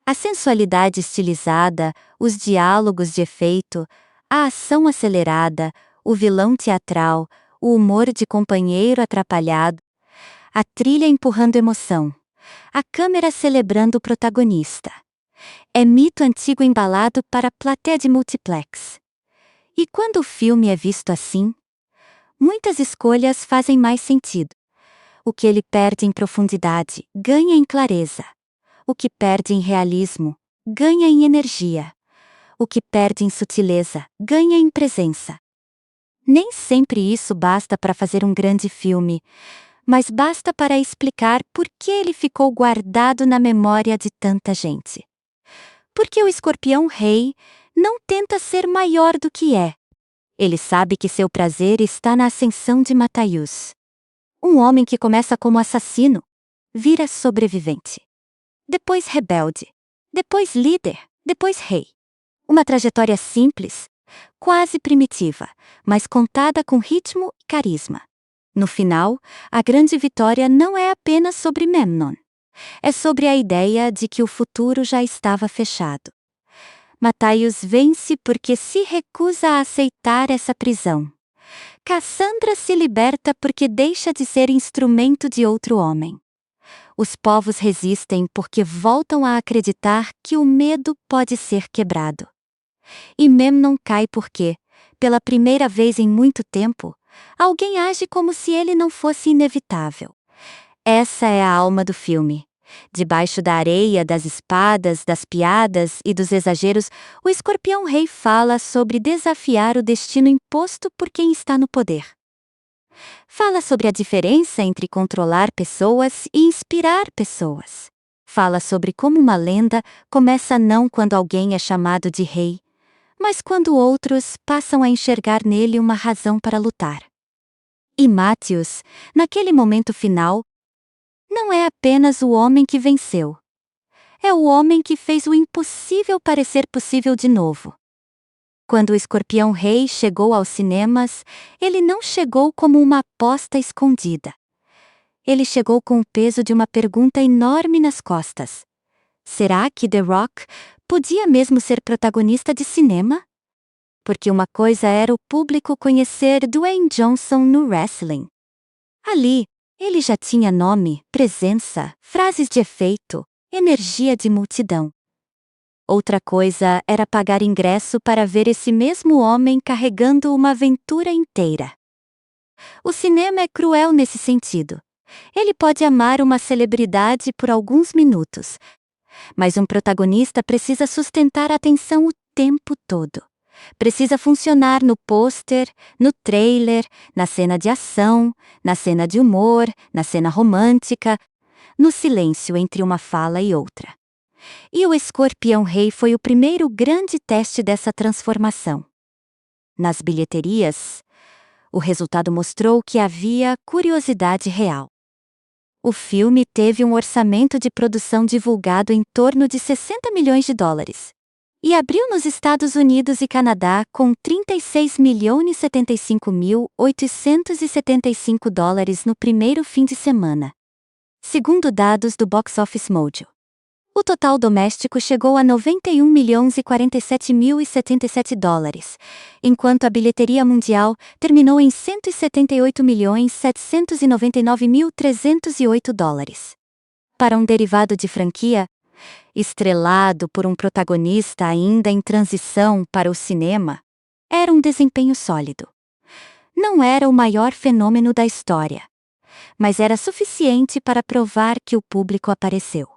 [SPEAKER 1] A sensualidade estilizada, os diálogos de efeito, a ação acelerada, o vilão teatral, o humor de companheiro atrapalhado, a trilha empurrando emoção, a câmera celebrando o protagonista. É mito antigo embalado para a plateia de multiplex. E quando o filme é visto assim, muitas escolhas fazem mais sentido. O que ele perde em profundidade, ganha em clareza. O que perde em realismo, ganha em energia. O que perde em sutileza, ganha em presença. Nem sempre isso basta para fazer um grande filme, mas basta para explicar por que ele ficou guardado na memória de tanta gente. Porque o Escorpião Rei não tenta ser maior do que é. Ele sabe que seu prazer está na ascensão de Matthaios. Um homem que começa como assassino, vira sobrevivente. Depois rebelde. Depois líder. Depois rei. Uma trajetória simples, quase primitiva, mas contada com ritmo e carisma. No final, a grande vitória não é apenas sobre Memnon. É sobre a ideia de que o futuro já estava fechado. Matthaios vence porque se recusa a aceitar essa prisão. Cassandra se liberta porque deixa de ser instrumento de outro homem. Os povos resistem porque voltam a acreditar que o medo pode ser quebrado. E Memnon cai porque, pela primeira vez em muito tempo, alguém age como se ele não fosse inevitável. Essa é a alma do filme. Debaixo da areia, das espadas, das piadas e dos exageros, o Escorpião Rei fala sobre desafiar o destino imposto por quem está no poder. Fala sobre a diferença entre controlar pessoas e inspirar pessoas. Fala sobre como uma lenda começa não quando alguém é chamado de rei, mas quando outros passam a enxergar nele uma razão para lutar. E Matthaios, naquele momento final, não é apenas o homem que venceu. É o homem que fez o impossível parecer possível de novo. Quando o Escorpião Rei chegou aos cinemas, ele não chegou como uma aposta escondida. Ele chegou com o peso de uma pergunta enorme nas costas. Será que The Rock podia mesmo ser protagonista de cinema? Porque uma coisa era o público conhecer Dwayne Johnson no wrestling. Ali, ele já tinha nome, presença, frases de efeito, energia de multidão. Outra coisa era pagar ingresso para ver esse mesmo homem carregando uma aventura inteira. O cinema é cruel nesse sentido. Ele pode amar uma celebridade por alguns minutos, mas um protagonista precisa sustentar a atenção o tempo todo. Precisa funcionar no pôster, no trailer, na cena de ação, na cena de humor, na cena romântica, no silêncio entre uma fala e outra. E o Escorpião Rei foi o primeiro grande teste dessa transformação. Nas bilheterias, o resultado mostrou que havia curiosidade real. O filme teve um orçamento de produção divulgado em torno de 60 milhões de dólares. E abriu nos Estados Unidos e Canadá com 36.075.875 dólares no primeiro fim de semana, segundo dados do Box Office Mojo. O total doméstico chegou a 91.047.077 dólares, enquanto a bilheteria mundial terminou em 178.799.308 dólares. Para um derivado de franquia, estrelado por um protagonista ainda em transição para o cinema, era um desempenho sólido. Não era o maior fenômeno da história, mas era suficiente para provar que o público apareceu.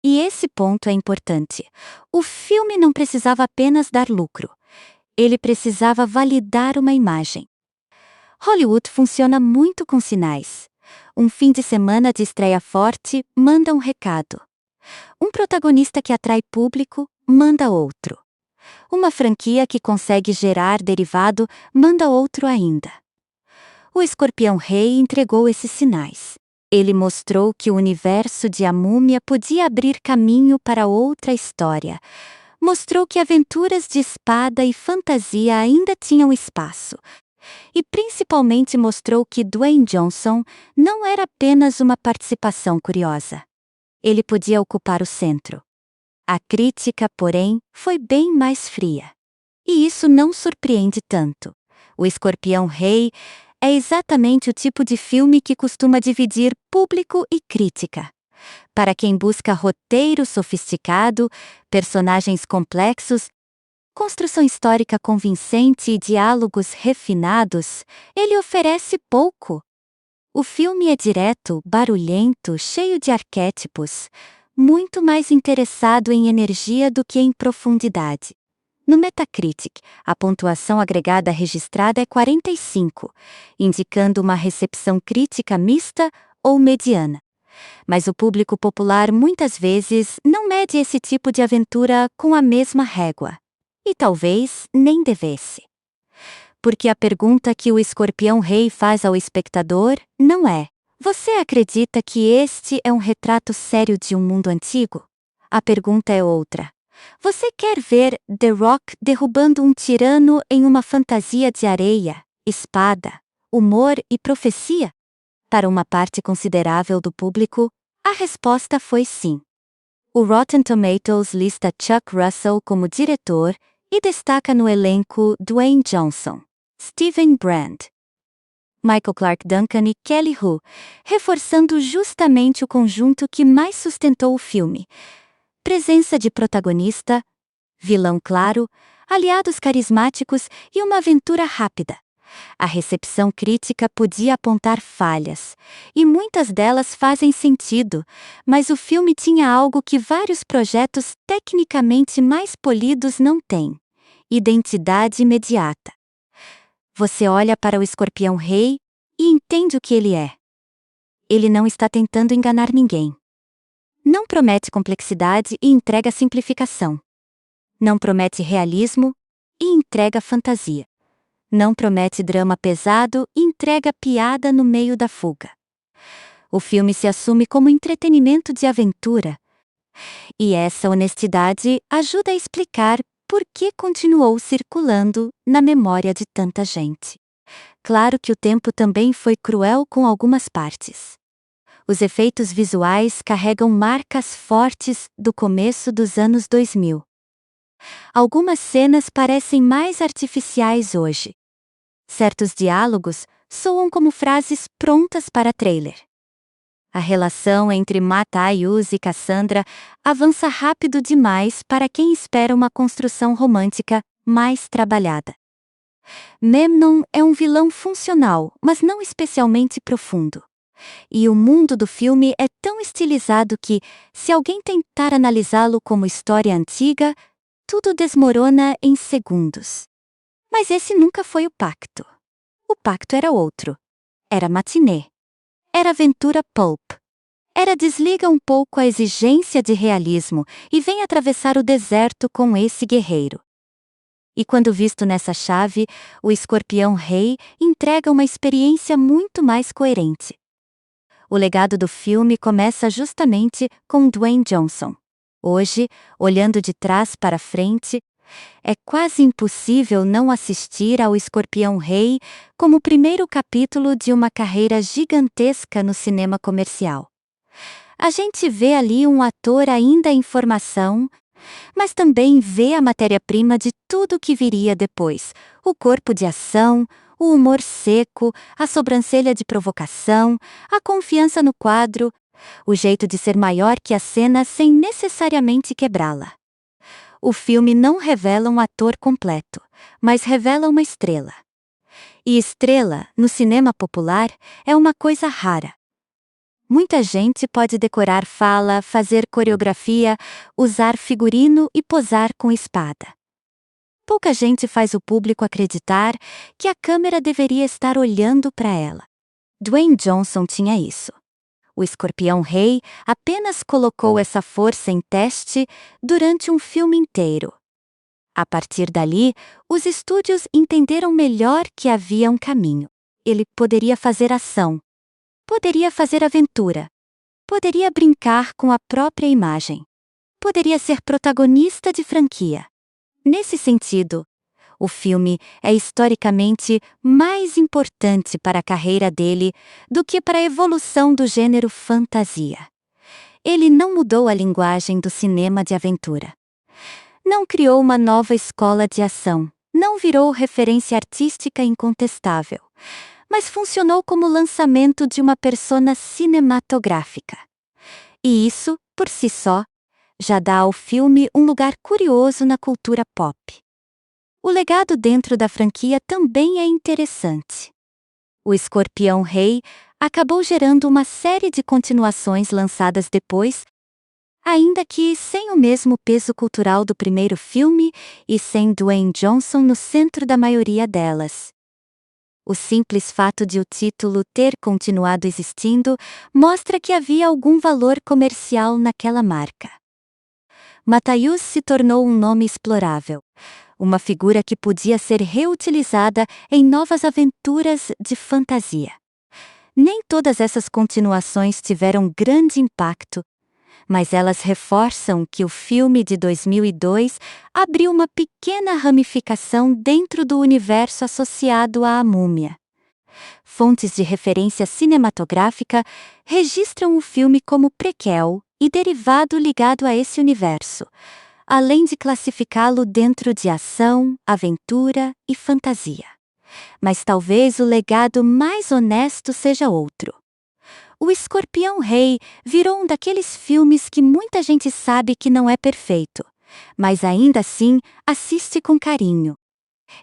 [SPEAKER 1] E esse ponto é importante. O filme não precisava apenas dar lucro. Ele precisava validar uma imagem. Hollywood funciona muito com sinais. Um fim de semana de estreia forte manda um recado. Um protagonista que atrai público manda outro. Uma franquia que consegue gerar derivado manda outro ainda. O Escorpião Rei entregou esses sinais. Ele mostrou que o universo de A Múmia podia abrir caminho para outra história. Mostrou que aventuras de espada e fantasia ainda tinham espaço. E principalmente mostrou que Dwayne Johnson não era apenas uma participação curiosa. Ele podia ocupar o centro. A crítica, porém, foi bem mais fria. E isso não surpreende tanto. O Escorpião Rei é exatamente o tipo de filme que costuma dividir público e crítica. Para quem busca roteiro sofisticado, personagens complexos, construção histórica convincente e diálogos refinados, ele oferece pouco. O filme é direto, barulhento, cheio de arquétipos, muito mais interessado em energia do que em profundidade. No Metacritic, a pontuação agregada registrada é 45, indicando uma recepção crítica mista ou mediana. Mas o público popular muitas vezes não mede esse tipo de aventura com a mesma régua. E talvez nem devesse. Porque a pergunta que o Escorpião Rei faz ao espectador não é: você acredita que este é um retrato sério de um mundo antigo? A pergunta é outra. Você quer ver The Rock derrubando um tirano em uma fantasia de areia, espada, humor e profecia? Para uma parte considerável do público, a resposta foi sim. O Rotten Tomatoes lista Chuck Russell como diretor e destaca no elenco Dwayne Johnson, Stephen Brand, Michael Clarke Duncan e Kelly Hu, reforçando justamente o conjunto que mais sustentou o filme. Presença de protagonista, vilão claro, aliados carismáticos e uma aventura rápida. A recepção crítica podia apontar falhas, e muitas delas fazem sentido, mas o filme tinha algo que vários projetos tecnicamente mais polidos não têm: identidade imediata. Você olha para o Escorpião Rei e entende o que ele é. Ele não está tentando enganar ninguém. Não promete complexidade e entrega simplificação. Não promete realismo e entrega fantasia. Não promete drama pesado e entrega piada no meio da fuga. O filme se assume como entretenimento de aventura. E essa honestidade ajuda a explicar por que continuou circulando na memória de tanta gente. Claro que o tempo também foi cruel com algumas partes. Os efeitos visuais carregam marcas fortes do começo dos anos 2000. Algumas cenas parecem mais artificiais hoje. Certos diálogos soam como frases prontas para trailer. A relação entre Matthäus e Cassandra avança rápido demais para quem espera uma construção romântica mais trabalhada. Memnon é um vilão funcional, mas não especialmente profundo. E o mundo do filme é tão estilizado que, se alguém tentar analisá-lo como história antiga, tudo desmorona em segundos. Mas esse nunca foi o pacto. O pacto era outro. Era matinê. Era aventura pulp. Era desliga um pouco a exigência de realismo e vem atravessar o deserto com esse guerreiro. E quando visto nessa chave, o Escorpião Rei entrega uma experiência muito mais coerente. O legado do filme começa justamente com Dwayne Johnson. Hoje, olhando de trás para frente, é quase impossível não assistir ao Escorpião Rei como o primeiro capítulo de uma carreira gigantesca no cinema comercial. A gente vê ali um ator ainda em formação, mas também vê a matéria-prima de tudo o que viria depois: o corpo de ação, o humor seco, a sobrancelha de provocação, a confiança no quadro, o jeito de ser maior que a cena sem necessariamente quebrá-la. O filme não revela um ator completo, mas revela uma estrela. E estrela, no cinema popular, é uma coisa rara. Muita gente pode decorar fala, fazer coreografia, usar figurino e posar com espada. Pouca gente faz o público acreditar que a câmera deveria estar olhando para ela. Dwayne Johnson tinha isso. O Escorpião Rei apenas colocou essa força em teste durante um filme inteiro. A partir dali, os estúdios entenderam melhor que havia um caminho. Ele poderia fazer ação, poderia fazer aventura, poderia brincar com a própria imagem, poderia ser protagonista de franquia. Nesse sentido, o filme é historicamente mais importante para a carreira dele do que para a evolução do gênero fantasia. Ele não mudou a linguagem do cinema de aventura. Não criou uma nova escola de ação, não virou referência artística incontestável, mas funcionou como lançamento de uma persona cinematográfica. E isso, por si só, já dá ao filme um lugar curioso na cultura pop. O legado dentro da franquia também é interessante. O Escorpião Rei acabou gerando uma série de continuações lançadas depois, ainda que sem o mesmo peso cultural do primeiro filme e sem Dwayne Johnson no centro da maioria delas. O simples fato de o título ter continuado existindo mostra que havia algum valor comercial naquela marca. Matthäus se tornou um nome explorável, uma figura que podia ser reutilizada em novas aventuras de fantasia. Nem todas essas continuações tiveram grande impacto, mas elas reforçam que o filme de 2002 abriu uma pequena ramificação dentro do universo associado à Múmia. Fontes de referência cinematográfica registram o filme como prequel e derivado ligado a esse universo, além de classificá-lo dentro de ação, aventura e fantasia. Mas talvez o legado mais honesto seja outro. O Escorpião Rei virou um daqueles filmes que muita gente sabe que não é perfeito, mas ainda assim assiste com carinho.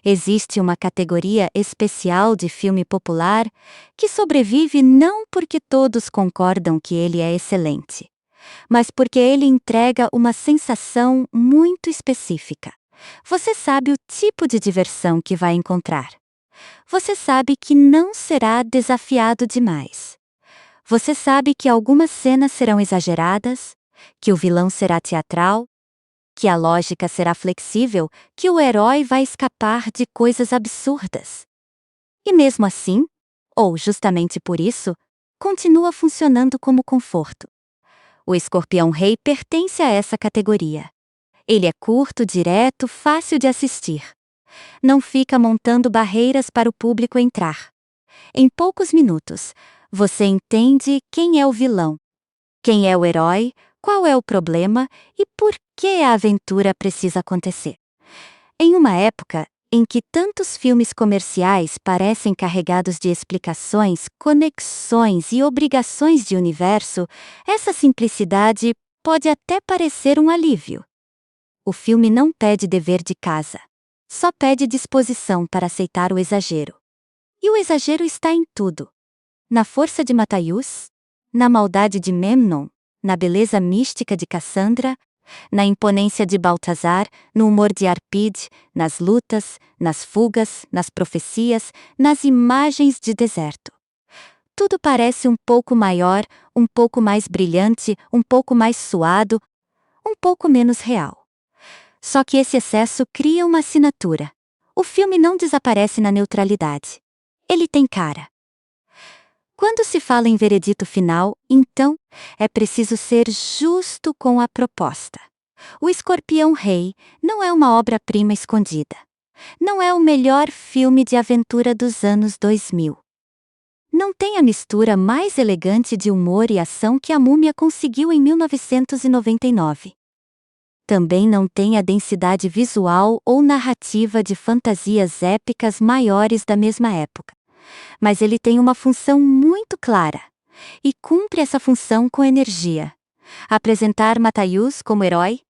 [SPEAKER 1] Existe uma categoria especial de filme popular que sobrevive não porque todos concordam que ele é excelente, mas porque ele entrega uma sensação muito específica. Você sabe o tipo de diversão que vai encontrar. Você sabe que não será desafiado demais. Você sabe que algumas cenas serão exageradas, que o vilão será teatral, que a lógica será flexível, que o herói vai escapar de coisas absurdas. E mesmo assim, ou justamente por isso, continua funcionando como conforto. O Escorpião Rei pertence a essa categoria. Ele é curto, direto, fácil de assistir. Não fica montando barreiras para o público entrar. Em poucos minutos, você entende quem é o vilão, quem é o herói, qual é o problema e por que a aventura precisa acontecer. Em uma época em que tantos filmes comerciais parecem carregados de explicações, conexões e obrigações de universo, essa simplicidade pode até parecer um alívio. O filme não pede dever de casa, só pede disposição para aceitar o exagero. E o exagero está em tudo. Na força de Matthäus, na maldade de Memnon, na beleza mística de Cassandra, na imponência de Baltazar, no humor de Arpide, nas lutas, nas fugas, nas profecias, nas imagens de deserto. Tudo parece um pouco maior, um pouco mais brilhante, um pouco mais suado, um pouco menos real. Só que esse excesso cria uma assinatura. O filme não desaparece na neutralidade. Ele tem cara. Quando se fala em veredito final, então, é preciso ser justo com a proposta. O Escorpião Rei não é uma obra-prima escondida. Não é o melhor filme de aventura dos anos 2000. Não tem a mistura mais elegante de humor e ação que A Múmia conseguiu em 1999. Também não tem a densidade visual ou narrativa de fantasias épicas maiores da mesma época. Mas ele tem uma função muito clara. E cumpre essa função com energia. Apresentar Matthäus como herói,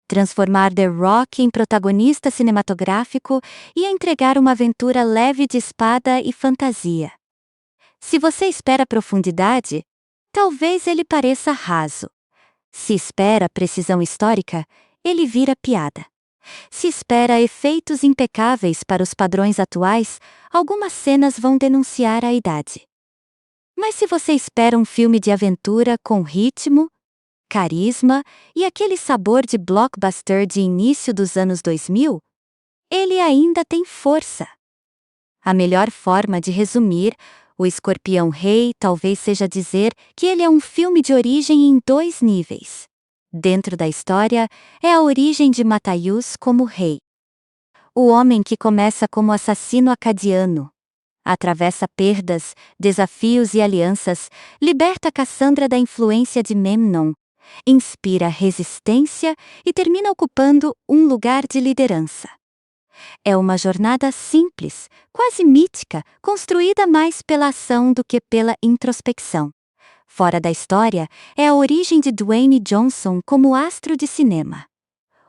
[SPEAKER 1] transformar The Rock em protagonista cinematográfico e entregar uma aventura leve de espada e fantasia. Se você espera profundidade, talvez ele pareça raso. Se espera precisão histórica, ele vira piada. Se espera efeitos impecáveis para os padrões atuais, algumas cenas vão denunciar a idade. Mas se você espera um filme de aventura com ritmo, carisma e aquele sabor de blockbuster de início dos anos 2000, ele ainda tem força. A melhor forma de resumir O Escorpião Rei talvez seja dizer que ele é um filme de origem em 2 níveis. Dentro da história, é a origem de Matthäus como rei. O homem que começa como assassino acadiano, atravessa perdas, desafios e alianças, liberta Cassandra da influência de Memnon, inspira resistência e termina ocupando um lugar de liderança. É uma jornada simples, quase mítica, construída mais pela ação do que pela introspecção. Fora da história, é a origem de Dwayne Johnson como astro de cinema.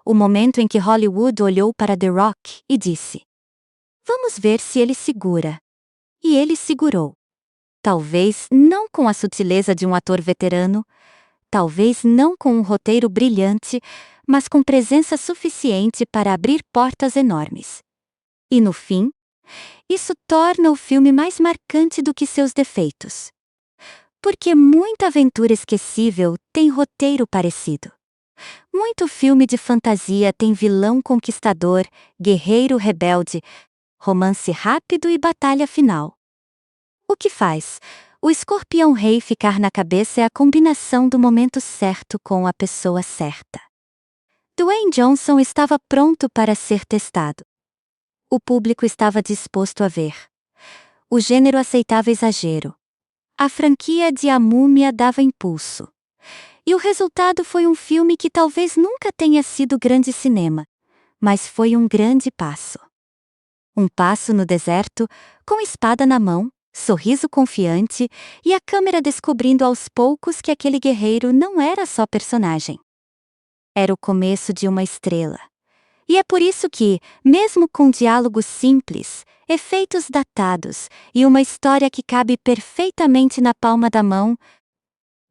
[SPEAKER 1] O momento em que Hollywood olhou para The Rock e disse: "Vamos ver se ele segura." E ele segurou. Talvez não com a sutileza de um ator veterano, talvez não com um roteiro brilhante, mas com presença suficiente para abrir portas enormes. E no fim, isso torna o filme mais marcante do que seus defeitos. Porque muita aventura esquecível tem roteiro parecido. Muito filme de fantasia tem vilão conquistador, guerreiro rebelde, romance rápido e batalha final. O que faz O Escorpião Rei ficar na cabeça é a combinação do momento certo com a pessoa certa. Dwayne Johnson estava pronto para ser testado. O público estava disposto a ver. O gênero aceitava exagero. A franquia de A Múmia dava impulso. E o resultado foi um filme que talvez nunca tenha sido grande cinema, mas foi um grande passo. Um passo no deserto, com espada na mão, sorriso confiante e a câmera descobrindo aos poucos que aquele guerreiro não era só personagem. Era o começo de uma estrela. E é por isso que, mesmo com diálogos simples, efeitos datados e uma história que cabe perfeitamente na palma da mão,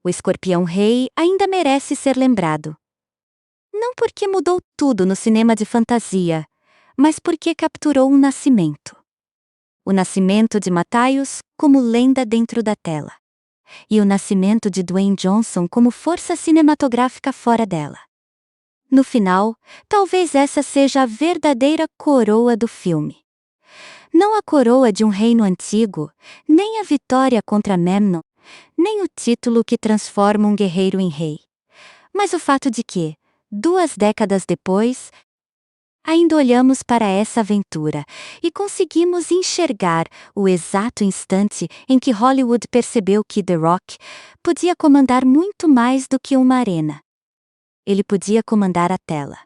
[SPEAKER 1] O Escorpião Rei ainda merece ser lembrado. Não porque mudou tudo no cinema de fantasia, mas porque capturou um nascimento. O nascimento de Matthäus como lenda dentro da tela. E o nascimento de Dwayne Johnson como força cinematográfica fora dela. No final, talvez essa seja a verdadeira coroa do filme. Não a coroa de um reino antigo, nem a vitória contra Memnon, nem o título que transforma um guerreiro em rei. Mas o fato de que, 2 décadas depois, ainda olhamos para essa aventura e conseguimos enxergar o exato instante em que Hollywood percebeu que The Rock podia comandar muito mais do que uma arena. Ele podia comandar a tela.